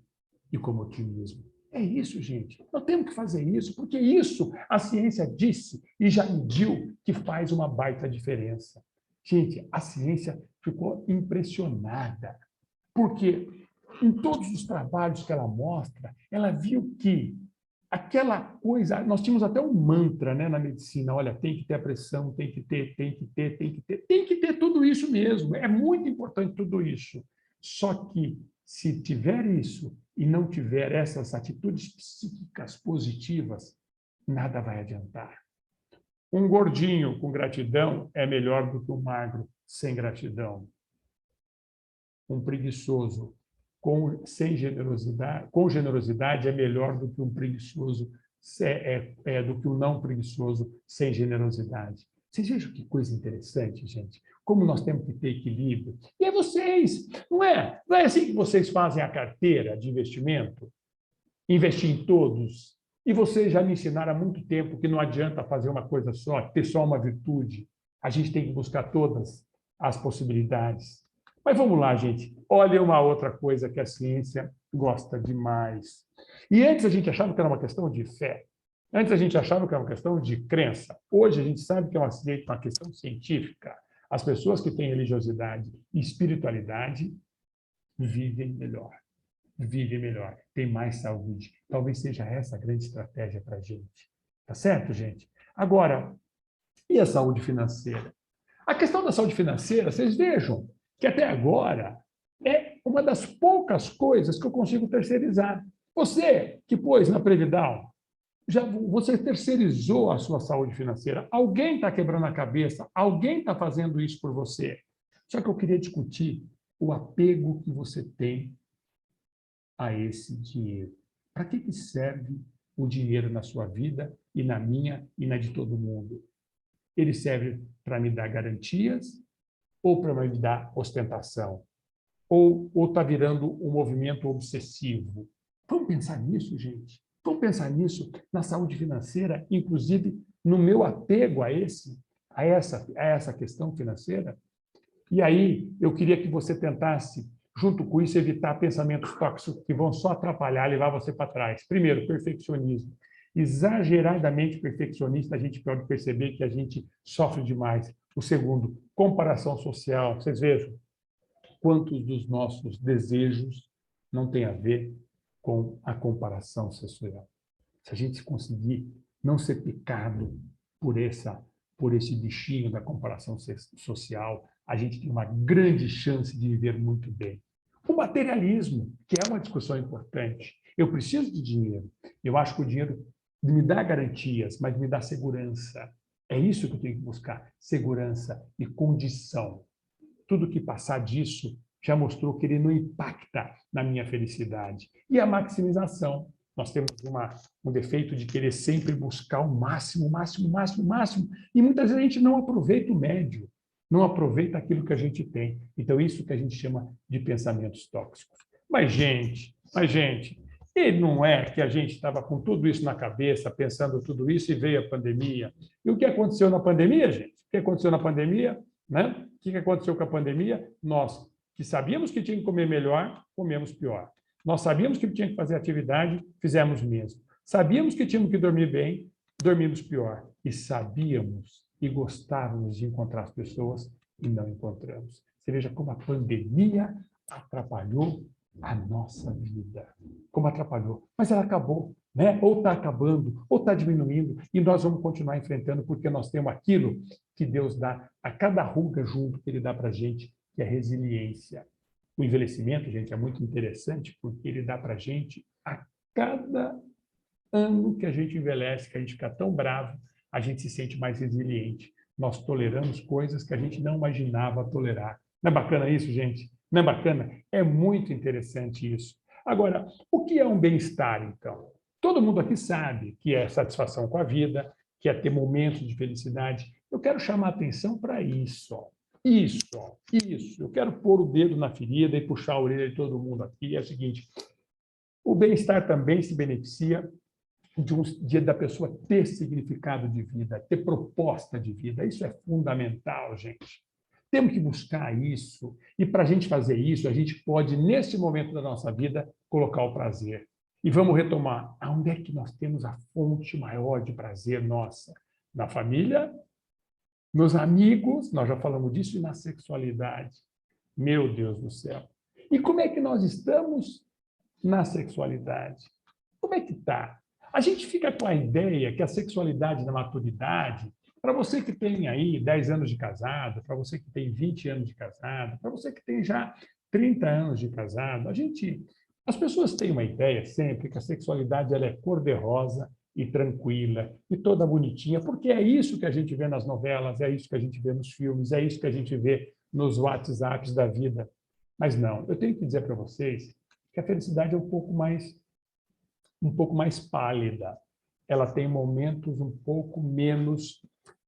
e como otimismo. É isso, gente. Nós temos que fazer isso, porque isso a ciência disse e já mediu que faz uma baita diferença. Gente, a ciência ficou impressionada, porque em todos os trabalhos que ela mostra, ela viu que aquela coisa, nós tínhamos até um mantra, né, na medicina, olha, tem que ter a pressão, tem que ter, tem que ter, tem que ter, tem que ter tudo isso mesmo, é muito importante tudo isso. Só que se tiver isso e não tiver essas atitudes psíquicas positivas, nada vai adiantar. Um gordinho com gratidão é melhor do que um magro sem gratidão. Um preguiçoso sem generosidade, com generosidade é melhor do que um preguiçoso, do que um não preguiçoso sem generosidade. Vocês vejam que coisa interessante, gente. Como nós temos que ter equilíbrio. E é vocês, não é? Não é assim que vocês fazem a carteira de investimento? Investir em todos. E vocês já me ensinaram há muito tempo que não adianta fazer uma coisa só, ter só uma virtude. A gente tem que buscar todas as possibilidades. Mas vamos lá, gente. Olha uma outra coisa que a ciência gosta demais. E antes a gente achava que era uma questão de fé. Antes a gente achava que era uma questão de crença. Hoje a gente sabe que é uma questão científica. As pessoas que têm religiosidade e espiritualidade vivem melhor. Vivem melhor, têm mais saúde. Talvez seja essa a grande estratégia para a gente. Tá certo, gente? Agora, e a saúde financeira? A questão da saúde financeira, vocês vejam que até agora é uma das poucas coisas que eu consigo terceirizar. Você que pôs na Previdal, você terceirizou a sua saúde financeira. Alguém está quebrando a cabeça, alguém está fazendo isso por você. Só que eu queria discutir o apego que você tem a esse dinheiro. Para que serve o dinheiro na sua vida e na minha e na de todo mundo? Ele serve para me dar garantias ou para me dar ostentação? Ou está virando um movimento obsessivo? Vamos pensar nisso, gente. Vamos pensar nisso na saúde financeira, inclusive no meu apego a essa questão financeira. E aí, eu queria que você tentasse, junto com isso, evitar pensamentos tóxicos que vão só atrapalhar, levar você para trás. Primeiro, perfeccionismo. Exageradamente perfeccionista, a gente pode perceber que a gente sofre demais. O segundo, comparação social. Vocês vejam quantos dos nossos desejos não tem a ver com a comparação social. Se a gente conseguir não ser picado por esse bichinho da comparação social, a gente tem uma grande chance de viver muito bem. O materialismo, que é uma discussão importante. Eu preciso de dinheiro. Eu acho que o dinheiro me dá garantias, mas me dá segurança. É isso que eu tenho que buscar, segurança e condição. Tudo que passar disso já mostrou que ele não impacta na minha felicidade. E a maximização. Nós temos um defeito de querer sempre buscar o máximo, máximo, máximo, máximo. E muitas vezes a gente não aproveita o médio, não aproveita aquilo que a gente tem. Então, isso que a gente chama de pensamentos tóxicos. Mas, gente, e não é que a gente estava com tudo isso na cabeça, pensando tudo isso, e veio a pandemia. E o que aconteceu na pandemia, gente? O que aconteceu na pandemia? Né? O que aconteceu com a pandemia? Nós, que sabíamos que tinha que comer melhor, comemos pior. Nós sabíamos que tinha que fazer atividade, fizemos mesmo. Sabíamos que tínhamos que dormir bem, dormimos pior. E sabíamos e gostávamos de encontrar as pessoas e não encontramos. Você veja como a pandemia atrapalhou a nossa vida. Como atrapalhou. Mas ela acabou, né? Ou está acabando, ou está diminuindo, e nós vamos continuar enfrentando porque nós temos aquilo que Deus dá a cada ruga junto que Ele dá para a gente, que é resiliência. O envelhecimento, gente, é muito interessante porque ele dá para a gente, a cada ano que a gente envelhece, que a gente fica tão bravo, a gente se sente mais resiliente. Nós toleramos coisas que a gente não imaginava tolerar. Não é bacana isso, gente? Não é bacana? É muito interessante isso. Agora, o que é um bem-estar, então? Todo mundo aqui sabe que é satisfação com a vida, que é ter momentos de felicidade. Eu quero chamar a atenção para isso. Isso. Eu quero pôr o dedo na ferida e puxar a orelha de todo mundo aqui. É o seguinte, o bem-estar também se beneficia de da pessoa ter significado de vida, ter proposta de vida. Isso é fundamental, gente. Temos que buscar isso. E para a gente fazer isso, a gente pode, nesse momento da nossa vida, colocar o prazer. E vamos retomar. Onde é que nós temos a fonte maior de prazer nossa? Na família? Nos amigos, nós já falamos disso, e na sexualidade. Meu Deus do céu. E como é que nós estamos na sexualidade? Como é que está? A gente fica com a ideia que a sexualidade na maturidade, para você que tem aí 10 anos de casado, para você que tem 20 anos de casado, para você que tem já 30 anos de casado, as pessoas têm uma ideia sempre que a sexualidade ela é cor-de-rosa e tranquila e toda bonitinha, porque é isso que a gente vê nas novelas, é isso que a gente vê nos filmes, é isso que a gente vê nos WhatsApps da vida. Mas não, eu tenho que dizer para vocês que a felicidade é um pouco mais pálida. Ela tem momentos um pouco menos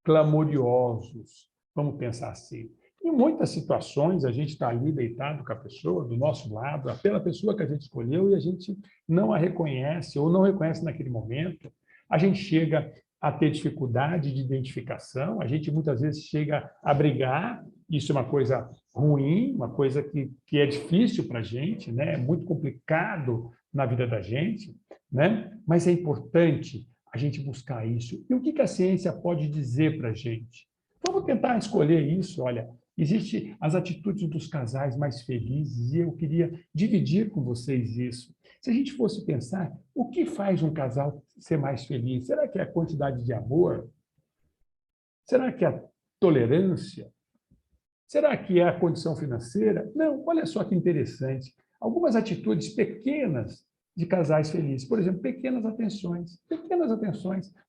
clamoriosos, vamos pensar assim. Em muitas situações, a gente está ali deitado com a pessoa, do nosso lado, pela pessoa que a gente escolheu, e a gente não a reconhece, ou não reconhece naquele momento. A gente chega a ter dificuldade de identificação, a gente muitas vezes chega a brigar, isso é uma coisa ruim, uma coisa que é difícil para a gente, né? É muito complicado na vida da gente, né? Mas é importante a gente buscar isso. E o que a ciência pode dizer para a gente? Vamos tentar escolher isso, olha. Existem as atitudes dos casais mais felizes e eu queria dividir com vocês isso. Se a gente fosse pensar, o que faz um casal ser mais feliz? Será que é a quantidade de amor? Será que é a tolerância? Será que é a condição financeira? Não, olha só que interessante. Algumas atitudes pequenas de casais felizes. Por exemplo, pequenas atenções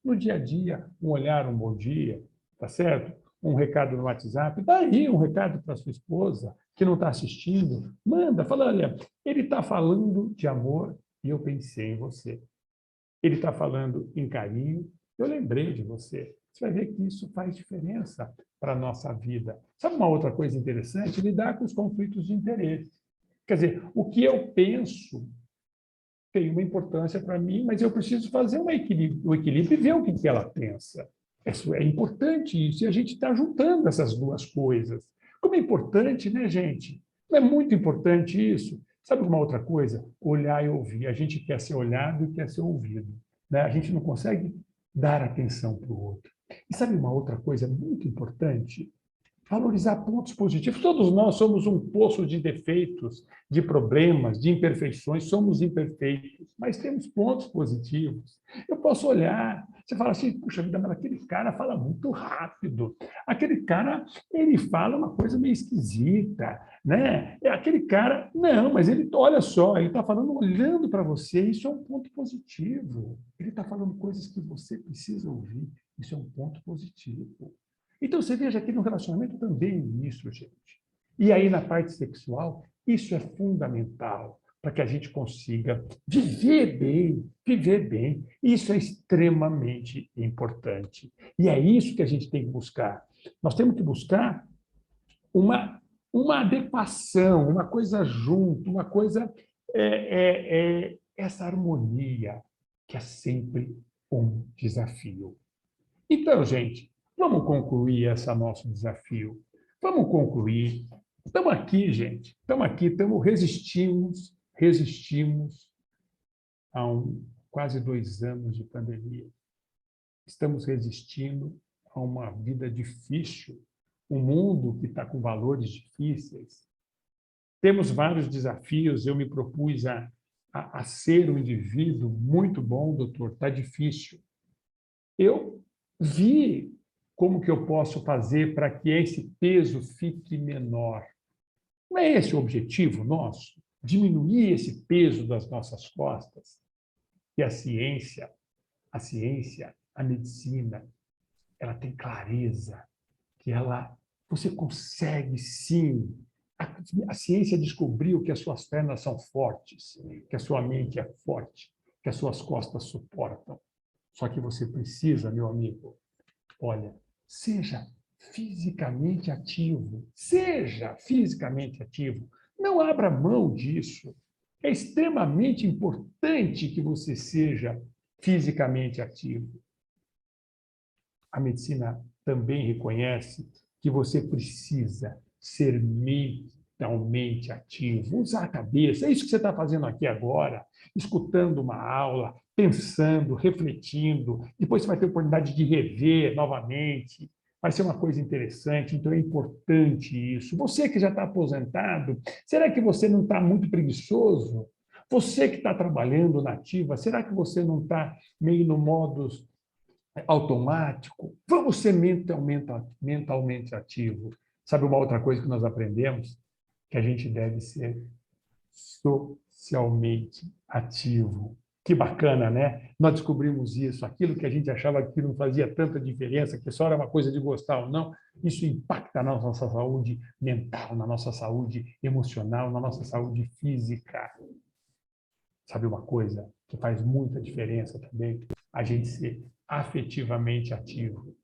no dia a dia, um olhar, um bom dia, tá certo? Um recado no WhatsApp, dá aí um recado para sua esposa que não está assistindo, manda, fala, olha, ele está falando de amor e eu pensei em você. Ele está falando em carinho, eu lembrei de você. Você vai ver que isso faz diferença para a nossa vida. Sabe uma outra coisa interessante? Lidar com os conflitos de interesse. Quer dizer, o que eu penso tem uma importância para mim, mas eu preciso fazer o equilíbrio e ver o que ela pensa. É importante isso, e a gente está juntando essas duas coisas. Como é importante, né, gente? Não é muito importante isso? Sabe uma outra coisa? Olhar e ouvir. A gente quer ser olhado e quer ser ouvido, né? A gente não consegue dar atenção para o outro. E sabe uma outra coisa muito importante? Valorizar pontos positivos. Todos nós somos um poço de defeitos, de problemas, de imperfeições. Somos imperfeitos, mas temos pontos positivos. Eu posso olhar, você fala assim, puxa vida, mas aquele cara fala muito rápido. Aquele cara, ele fala uma coisa meio esquisita, né? Aquele cara, não, mas ele, olha só, ele está falando olhando para você, isso é um ponto positivo. Ele está falando coisas que você precisa ouvir, isso é um ponto positivo. Então, você veja que no relacionamento também isso, gente. E aí, na parte sexual, isso é fundamental para que a gente consiga viver bem, viver bem. Isso é extremamente importante. E é isso que a gente tem que buscar. Nós temos que buscar uma adequação, uma coisa junto, uma coisa... essa harmonia, que é sempre um desafio. Então, gente, vamos concluir esse nosso desafio. Vamos concluir. Estamos aqui, gente. Estamos aqui, resistimos a quase 2 anos de pandemia. Estamos resistindo a uma vida difícil, um mundo que está com valores difíceis. Temos vários desafios. Eu me propus a ser um indivíduo muito bom, doutor. Está difícil. Eu vi como que eu posso fazer para que esse peso fique menor. Não é esse o objetivo nosso? Diminuir esse peso das nossas costas? E a ciência, a medicina, ela tem clareza que você consegue sim. A ciência descobriu que as suas pernas são fortes, que a sua mente é forte, que as suas costas suportam. Só que você precisa, meu amigo, olha, seja fisicamente ativo. Seja fisicamente ativo. Não abra mão disso. É extremamente importante que você seja fisicamente ativo. A medicina também reconhece que você precisa ser mentalmente ativo, usar a cabeça. É isso que você está fazendo aqui agora, escutando uma aula, pensando, refletindo. Depois você vai ter a oportunidade de rever novamente. Vai ser uma coisa interessante, então é importante isso. Você que já está aposentado, será que você não está muito preguiçoso? Você que está trabalhando na ativa, será que você não está meio no modo automático? Vamos ser mentalmente ativo. Sabe uma outra coisa que nós aprendemos? Que a gente deve ser socialmente ativo. Que bacana, né? Nós descobrimos isso, aquilo que a gente achava que não fazia tanta diferença, que só era uma coisa de gostar ou não, isso impacta na nossa saúde mental, na nossa saúde emocional, na nossa saúde física. Sabe uma coisa que faz muita diferença também? A gente ser afetivamente ativo.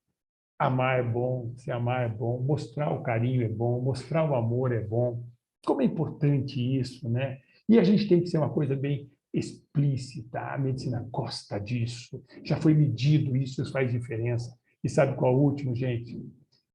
Amar é bom, se amar é bom, mostrar o carinho é bom, mostrar o amor é bom. Como é importante isso, né? E a gente tem que ser uma coisa bem explícita, a medicina gosta disso, já foi medido isso faz diferença. E sabe qual é o último, gente?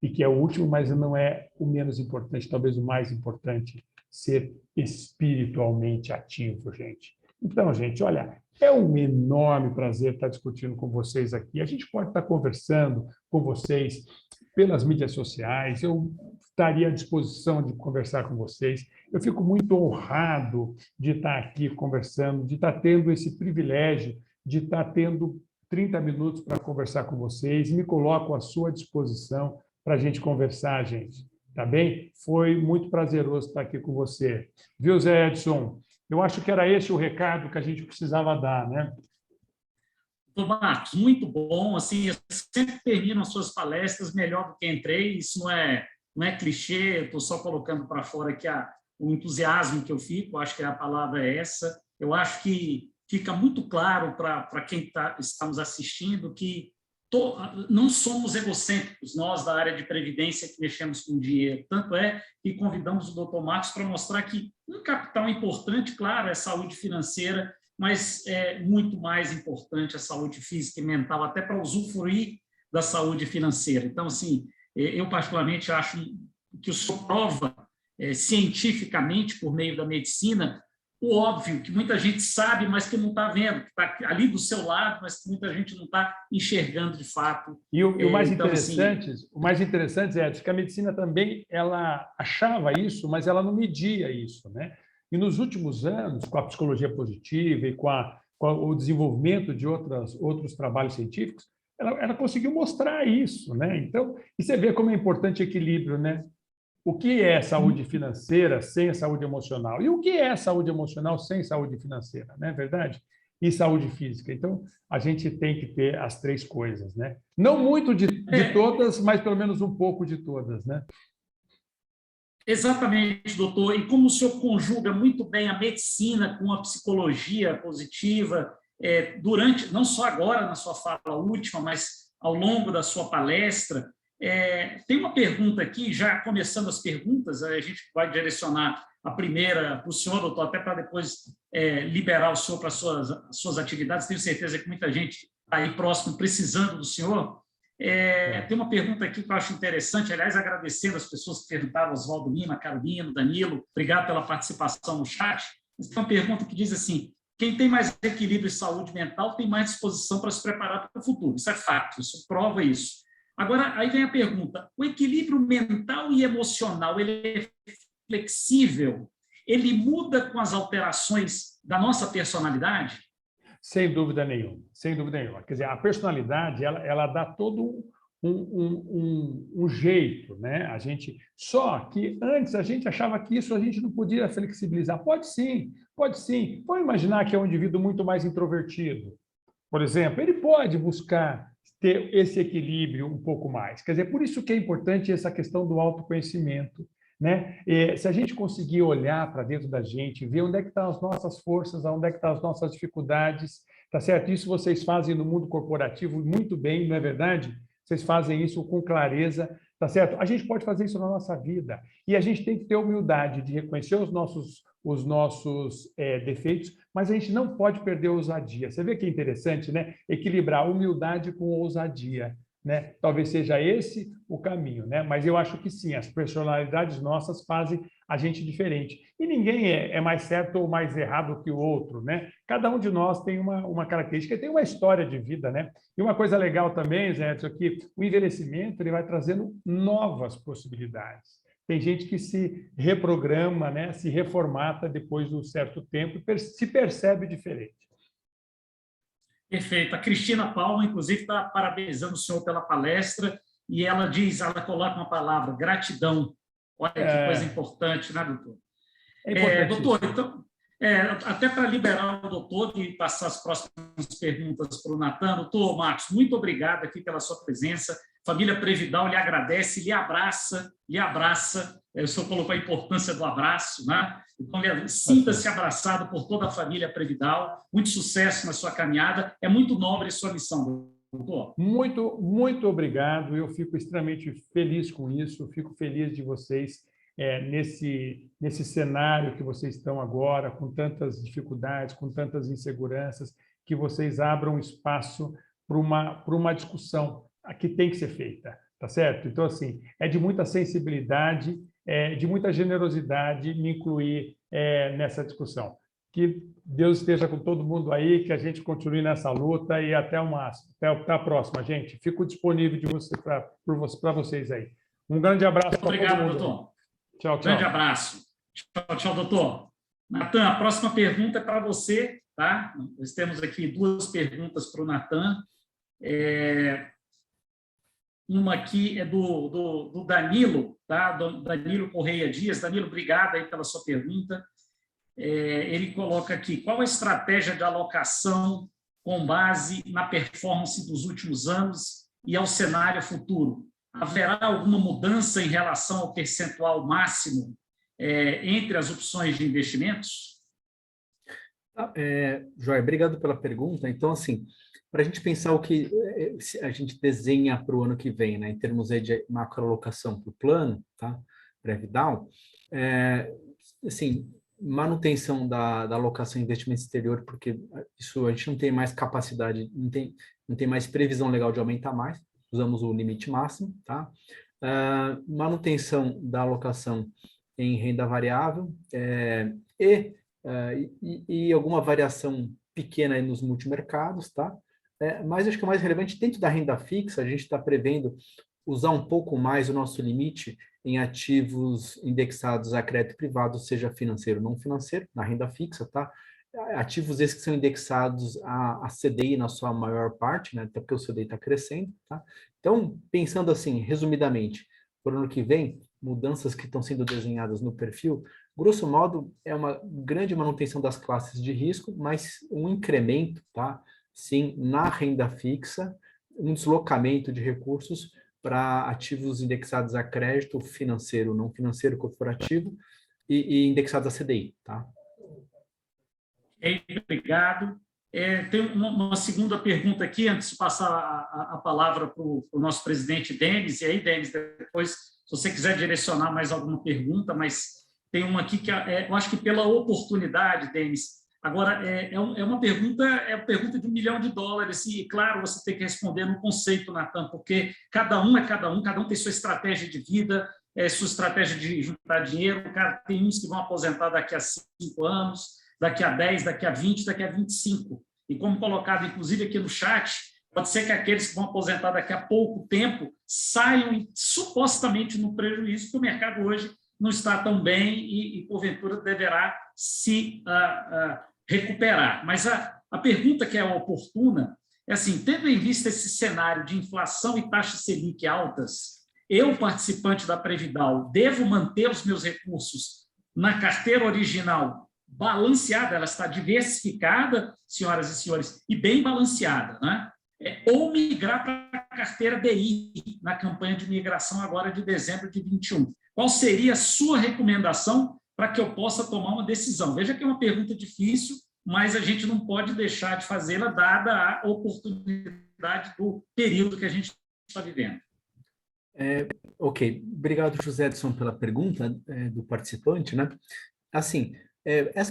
E que é o último, mas não é o menos importante, talvez o mais importante, ser espiritualmente ativo, gente. Então, gente, olha, é um enorme prazer estar discutindo com vocês aqui. A gente pode estar conversando com vocês pelas mídias sociais, eu estaria à disposição de conversar com vocês. Eu fico muito honrado de estar aqui conversando, de estar tendo esse privilégio, de estar tendo 30 minutos para conversar com vocês. Me coloco à sua disposição para a gente conversar, gente. Tá bem? Foi muito prazeroso estar aqui com você. Viu, Zé Edson? Eu acho que era esse o recado que a gente precisava dar, né? Doutor Marcos, muito bom. Assim, eu sempre termino as suas palestras melhor do que entrei. Isso não é clichê, estou só colocando para fora aqui o entusiasmo que eu fico, acho que a palavra é essa. Eu acho que fica muito claro para quem está nos assistindo que não somos egocêntricos, nós da área de previdência que mexemos com dinheiro. Tanto é que convidamos o doutor Marcos para mostrar que um capital importante, claro, é a saúde financeira, mas é muito mais importante a saúde física e mental, até para usufruir da saúde financeira. Então, assim, eu particularmente acho que o senhor prova cientificamente, por meio da medicina, o óbvio, que muita gente sabe, mas que não está vendo, que está ali do seu lado, mas que muita gente não está enxergando de fato. E o mais então, interessante, assim, o mais interessante, Edson, que a medicina também ela achava isso, mas ela não media isso, né? E nos últimos anos, com a psicologia positiva e com o desenvolvimento de outros trabalhos científicos, ela conseguiu mostrar isso, né? Então, e você vê como é importante equilíbrio, né? O que é saúde financeira sem a saúde emocional? E o que é saúde emocional sem saúde financeira, não é verdade? E saúde física. Então, a gente tem que ter as três coisas, né? Não muito de todas, mas pelo menos um pouco de todas, né? Exatamente, doutor. E como o senhor conjuga muito bem a medicina com a psicologia positiva, durante, não só agora na sua fala última, mas ao longo da sua palestra, tem uma pergunta aqui, já começando as perguntas, a gente vai direcionar a primeira para o senhor, doutor, até para depois liberar o senhor para as suas atividades. Tenho certeza que muita gente está aí próximo precisando do senhor. Tem uma pergunta aqui que eu acho interessante, aliás, agradecendo as pessoas que perguntaram, Oswaldo Lima, Carolina, Danilo, obrigado pela participação no chat. Mas tem uma pergunta que diz assim: quem tem mais equilíbrio e saúde mental tem mais disposição para se preparar para o futuro. Isso é fato, isso prova isso. Agora, aí vem a pergunta: o equilíbrio mental e emocional, ele é flexível? Ele muda com as alterações da nossa personalidade? Sem dúvida nenhuma, sem dúvida nenhuma. Quer dizer, a personalidade, ela dá todo um jeito, né? Só que antes a gente achava que isso a gente não podia flexibilizar. Pode sim, pode sim. Vamos imaginar que é um indivíduo muito mais introvertido, por exemplo, ele pode buscar ter esse equilíbrio um pouco mais. Quer dizer, por isso que é importante essa questão do autoconhecimento, né? Se a gente conseguir olhar para dentro da gente, ver onde é que estão as nossas forças, onde é que estão as nossas dificuldades, tá certo? Isso vocês fazem no mundo corporativo muito bem, não é verdade? Vocês fazem isso com clareza, tá certo? A gente pode fazer isso na nossa vida e a gente tem que ter humildade de reconhecer os nossos defeitos, mas a gente não pode perder a ousadia. Você vê que é interessante, né? Equilibrar humildade com ousadia, né? Talvez seja esse o caminho, né? Mas eu acho que sim, as personalidades nossas fazem a gente diferente. E ninguém é mais certo ou mais errado que o outro, né? Cada um de nós tem uma característica, tem uma história de vida, né? E uma coisa legal também, Zé, é que o envelhecimento ele vai trazendo novas possibilidades. tem gente que se reprograma, né? Se reformata depois de um certo tempo e se percebe diferente. Perfeito. A Cristina Palma, inclusive, está parabenizando o senhor pela palestra e ela coloca uma palavra, gratidão. Olha que coisa importante, né, doutor? Doutor, então, até para liberar o doutor e passar as próximas perguntas para o Natan, doutor Marcos, muito obrigado aqui pela sua presença. Família Previdal lhe agradece, lhe abraça. O senhor colocou a importância do abraço, né? Então, sinta-se abraçado por toda a família Previdal. Muito sucesso na sua caminhada. É muito nobre a sua missão, doutor. Muito, muito obrigado. Eu fico extremamente feliz com isso. Fico feliz de vocês nesse cenário que vocês estão agora, com tantas dificuldades, com tantas inseguranças, que vocês abram espaço para uma discussão que tem que ser feita, tá certo? Então, assim, é de muita sensibilidade, de muita generosidade me incluir nessa discussão. Que Deus esteja com todo mundo aí, que a gente continue nessa luta e até a próxima, gente. Fico disponível para vocês aí. Um grande abraço para todo mundo. Obrigado, doutor. Tchau, tchau. Grande abraço. Tchau, tchau, doutor. Natan, a próxima pergunta é para você, tá? Nós temos aqui 2 perguntas para o Natan. Uma aqui é do Danilo, tá? Do Danilo Correia Dias. Danilo, obrigado aí pela sua pergunta. Ele coloca aqui, qual a estratégia de alocação com base na performance dos últimos anos e ao cenário futuro? Haverá alguma mudança em relação ao percentual máximo entre as opções de investimentos? Joia, obrigado pela pergunta. Então, assim, para a gente pensar o que a gente desenha para o ano que vem, né, em termos aí de macroalocação para o plano, tá? Previdal, assim, manutenção da alocação em investimento exterior, porque isso a gente não tem mais capacidade, não tem mais previsão legal de aumentar mais, usamos o limite máximo, tá? Manutenção da alocação em renda variável e alguma variação pequena aí nos multimercados, tá? Mas acho que o mais relevante, dentro da renda fixa, a gente está prevendo usar um pouco mais o nosso limite em ativos indexados a crédito privado, seja financeiro ou não financeiro, na renda fixa, tá? Ativos esses que são indexados a CDI na sua maior parte, né? Até porque o CDI está crescendo, tá? Então, pensando assim, resumidamente, para o ano que vem, mudanças que estão sendo desenhadas no perfil, grosso modo, é uma grande manutenção das classes de risco, mas um incremento, tá? Sim, na renda fixa, um deslocamento de recursos para ativos indexados a crédito financeiro, não financeiro, corporativo, e indexados a CDI, tá? Obrigado. Tem uma segunda pergunta aqui, antes de passar a palavra para o nosso presidente Denis, e aí, Denis, depois, se você quiser direcionar mais alguma pergunta, mas tem uma aqui que eu acho que pela oportunidade, Denis, agora é uma pergunta de $1 milhão, e, claro, você tem que responder no conceito, Natan, porque cada um tem sua estratégia de vida, sua estratégia de juntar dinheiro, tem uns que vão aposentar daqui a 5 anos, daqui a 10, daqui a 20, daqui a 25. E como colocado, inclusive, aqui no chat, pode ser que aqueles que vão aposentar daqui a pouco tempo saiam supostamente no prejuízo, porque o mercado hoje não está tão bem e porventura, deverá se recuperar. Mas a pergunta que é oportuna é assim, tendo em vista esse cenário de inflação e taxa Selic altas, eu, participante da Previdal, devo manter os meus recursos na carteira original balanceada, ela está diversificada, senhoras e senhores, e bem balanceada, né? Ou migrar para a carteira DI, na campanha de migração agora de dezembro de 21. Qual seria a sua recomendação para que eu possa tomar uma decisão? Veja que é uma pergunta difícil, mas a gente não pode deixar de fazê-la, dada a oportunidade do período que a gente está vivendo. Ok, obrigado, José Edson, pela pergunta do participante, né? Assim,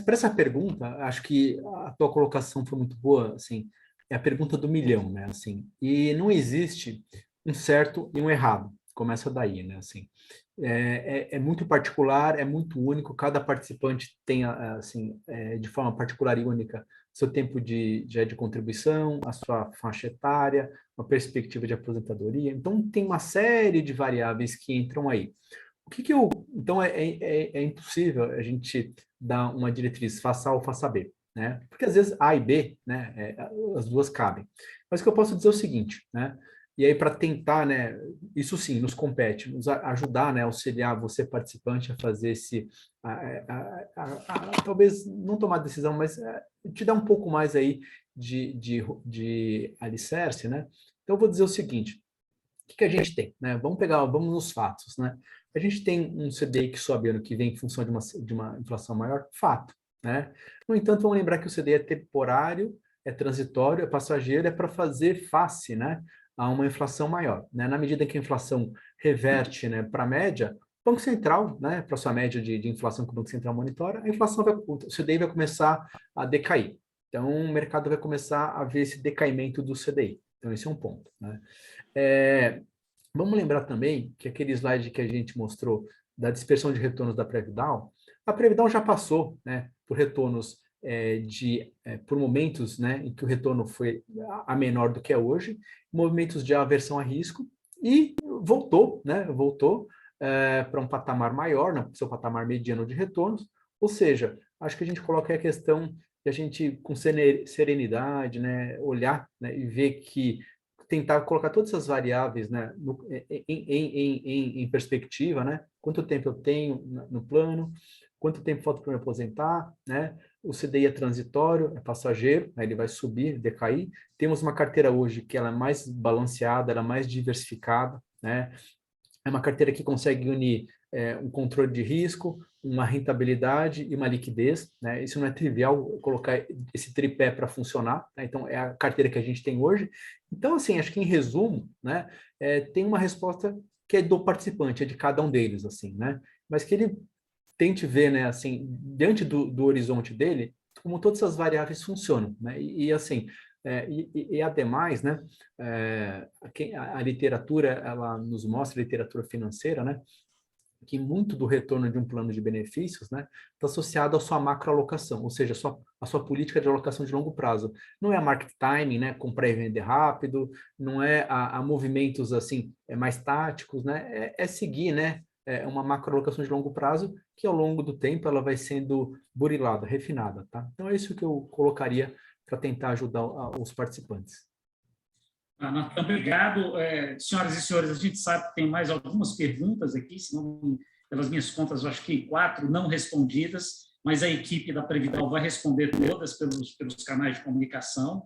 para essa pergunta, acho que a tua colocação foi muito boa, assim, é a pergunta do milhão, né, assim, e não existe um certo e um errado, começa daí, né, assim, é muito particular, é muito único, cada participante tem, assim, de forma particular e única, seu tempo de contribuição, a sua faixa etária, uma perspectiva de aposentadoria, então tem uma série de variáveis que entram aí. Então, é impossível a gente dar uma diretriz, faça A ou faça B, né? Porque, às vezes, A e B, né, as duas cabem. Mas o que eu posso dizer é o seguinte, né? E aí, para tentar, né, isso sim, nos compete, nos ajudar, né, auxiliar você, participante, a fazer talvez não tomar decisão, mas te dar um pouco mais aí de alicerce, né? Então, eu vou dizer o seguinte, o que a gente tem, né? Vamos nos fatos, né? A gente tem um CDI que sobe ano que vem em função de uma inflação maior, fato, né? No entanto, vamos lembrar que o CDI é temporário, é transitório, é passageiro, é para fazer face, né, a uma inflação maior, né? Na medida que a inflação reverte, né, para a média, o Banco Central, né, para sua média de inflação que o Banco Central monitora, o CDI vai começar a decair. Então, o mercado vai começar a ver esse decaimento do CDI. Então, esse é um ponto, né? Vamos lembrar também que aquele slide que a gente mostrou da dispersão de retornos da Previdal, a Previdal já passou, né, por retornos por momentos, né, em que o retorno foi a menor do que é hoje, movimentos de aversão a risco, e voltou para um patamar maior, né, seu patamar mediano de retornos, ou seja, acho que a gente coloca a questão de a gente, com serenidade, né, olhar, né, e ver que tentar colocar todas essas variáveis, né, em perspectiva, né? Quanto tempo eu tenho no plano, quanto tempo falta para me aposentar, né? O CDI é transitório, é passageiro, né? Ele vai subir, decair. Temos uma carteira hoje que ela é mais balanceada, ela é mais diversificada, né? É uma carteira que consegue unir um controle de risco, uma rentabilidade e uma liquidez, né? Isso não é trivial colocar esse tripé para funcionar, né? Então, é a carteira que a gente tem hoje. Então, assim, acho que em resumo, né, tem uma resposta que é do participante, é de cada um deles, assim, né? Mas que ele tente ver, né, assim, diante do horizonte dele, como todas essas variáveis funcionam, né? Assim, ademais, né, a literatura, ela nos mostra, a literatura financeira, né, que muito do retorno de um plano de benefícios, né, está associado à sua macroalocação, ou seja, a sua política de alocação de longo prazo. Não é a market timing, né, comprar e vender rápido, não é a movimentos assim mais táticos, né, é seguir, né, uma macroalocação de longo prazo que ao longo do tempo ela vai sendo burilada, refinada, tá? Então é isso que eu colocaria para tentar ajudar os participantes. Natan, obrigado. Senhoras e senhores, a gente sabe que tem mais algumas perguntas aqui, senão, pelas minhas contas, eu acho que 4 não respondidas, mas a equipe da Previdal vai responder todas pelos canais de comunicação.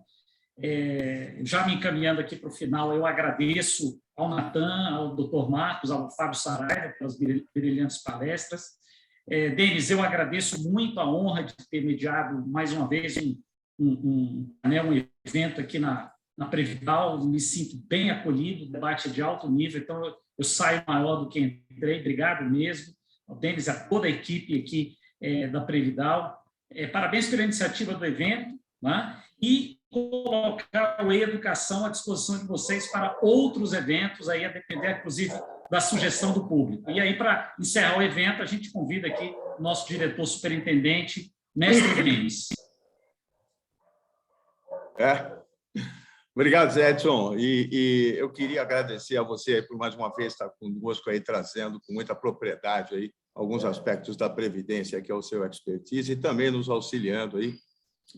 Já me encaminhando aqui para o final, eu agradeço ao Natan, ao Dr. Marcos, ao Fábio Saraiva, pelas brilhantes palestras. Denis, eu agradeço muito a honra de ter mediado, mais uma vez, um evento aqui na Previdal, me sinto bem acolhido, o debate é de alto nível, então eu saio maior do que entrei, obrigado mesmo, ao Denis, a toda a equipe aqui da Previdal. Parabéns pela iniciativa do evento, né? E colocar o E-Educação à disposição de vocês para outros eventos, aí a depender, inclusive, da sugestão do público. E aí, para encerrar o evento, a gente convida aqui o nosso diretor superintendente, mestre Denis. Obrigado, Zé Edson. E eu queria agradecer a você por mais uma vez estar conosco aí, trazendo com muita propriedade aí alguns aspectos da Previdência, que é o seu expertise, e também nos auxiliando aí,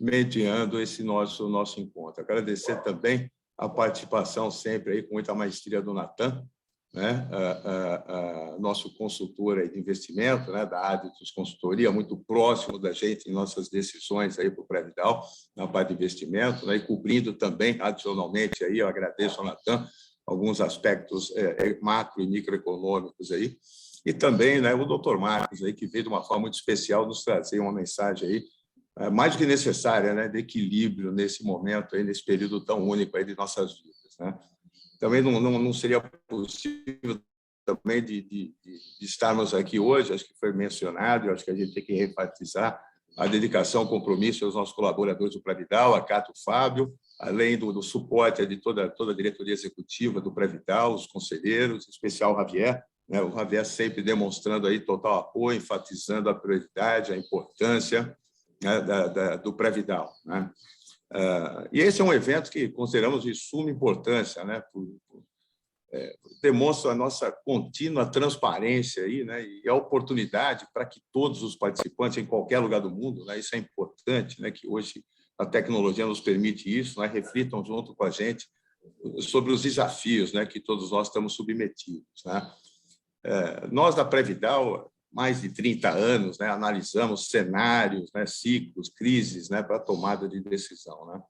mediando esse nosso encontro. Agradecer também a participação sempre aí com muita maestria do Natan, né? Nosso consultor aí de investimento, né? Da Aditus Consultoria, muito próximo da gente em nossas decisões aí para o Previdal, na parte de investimento, né? E cobrindo também, adicionalmente, aí, eu agradeço ao Natan, alguns aspectos macro e microeconômicos aí, e também, né, o doutor Marcos, aí, que veio de uma forma muito especial nos trazer uma mensagem aí, mais do que necessária, né, de equilíbrio nesse momento, aí, nesse período tão único aí de nossas vidas, né? Também não seria possível também de estarmos aqui hoje, acho que foi mencionado, acho que a gente tem que enfatizar a dedicação, o compromisso aos nossos colaboradores do Previdal, a Cato Fábio, além do suporte de toda a diretoria executiva do Previdal, os conselheiros, em especial o Javier, né? O Javier sempre demonstrando aí total apoio, enfatizando a prioridade, a importância, né, do Previdal, né? E esse é um evento que consideramos de suma importância, né, demonstra a nossa contínua transparência aí, né, e a oportunidade para que todos os participantes, em qualquer lugar do mundo, né, isso é importante, né, que hoje a tecnologia nos permite isso, né, reflitam junto com a gente sobre os desafios, né, que todos nós estamos submetidos, né. Nós, da Previdal, mais de 30 anos, né, analisamos cenários, né, ciclos, crises, né, para a tomada de decisão, né.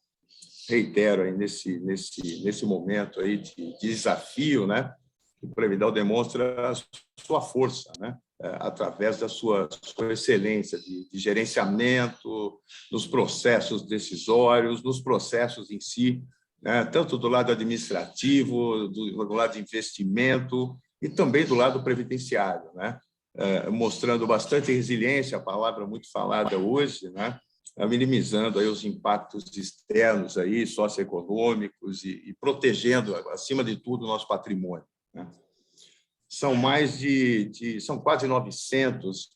Reitero aí nesse momento aí de desafio, né, o Previdal demonstra a sua força, né, através da sua excelência de gerenciamento, nos processos decisórios, nos processos em si, né, tanto do lado administrativo, do lado de investimento e também do lado previdenciário, né, mostrando bastante resiliência, a palavra muito falada hoje, né, minimizando aí os impactos externos aí, socioeconômicos e protegendo, acima de tudo, o nosso patrimônio, né? São são quase 900,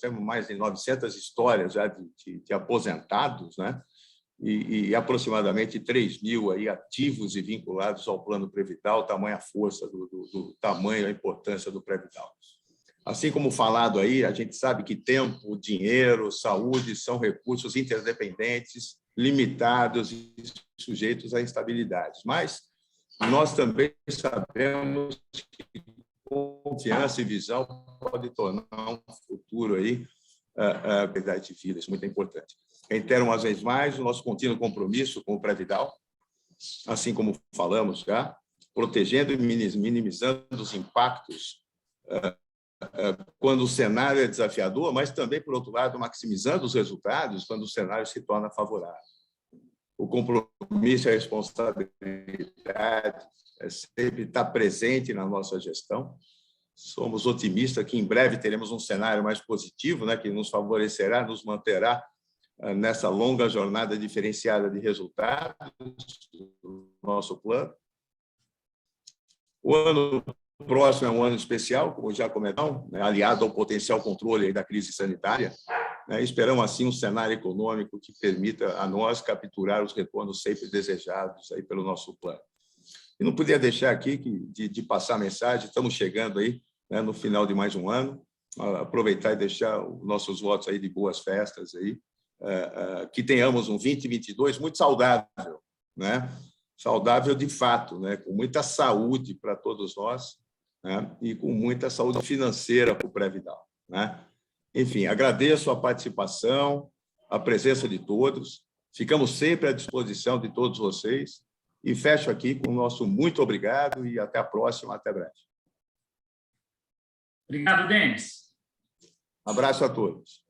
temos mais de 900 histórias já de aposentados, né? E aproximadamente 3.000 aí ativos e vinculados ao plano Previdal, tamanha força do tamanho, a importância do Previdal. Assim como falado aí, a gente sabe que tempo, dinheiro, saúde são recursos interdependentes, limitados e sujeitos a instabilidades. Mas nós também sabemos que confiança e visão pode tornar um futuro aí a qualidade de vida, isso é muito importante. Reitero uma vez mais o nosso contínuo compromisso com o Previdal, assim como falamos já, protegendo e minimizando os impactos quando o cenário é desafiador, mas também, por outro lado, maximizando os resultados quando o cenário se torna favorável. O compromisso e a responsabilidade é sempre estar presente na nossa gestão. Somos otimistas que em breve teremos um cenário mais positivo, né, que nos favorecerá, nos manterá nessa longa jornada diferenciada de resultados do nosso plano. O ano próximo é um ano especial, como já comentamos, né, aliado ao potencial controle da crise sanitária, né, esperamos, assim, um cenário econômico que permita a nós capturar os retornos sempre desejados aí pelo nosso plano. E não podia deixar aqui de passar a mensagem, estamos chegando aí, né, no final de mais um ano, aproveitar e deixar os nossos votos aí de boas festas, aí, que tenhamos um 2022 muito saudável, né? Saudável de fato, né, com muita saúde para todos nós, né, e com muita saúde financeira para o Previdal, né? Enfim, agradeço a participação, a presença de todos, ficamos sempre à disposição de todos vocês e fecho aqui com o nosso muito obrigado e até a próxima, até breve. Obrigado, Denis. Abraço a todos.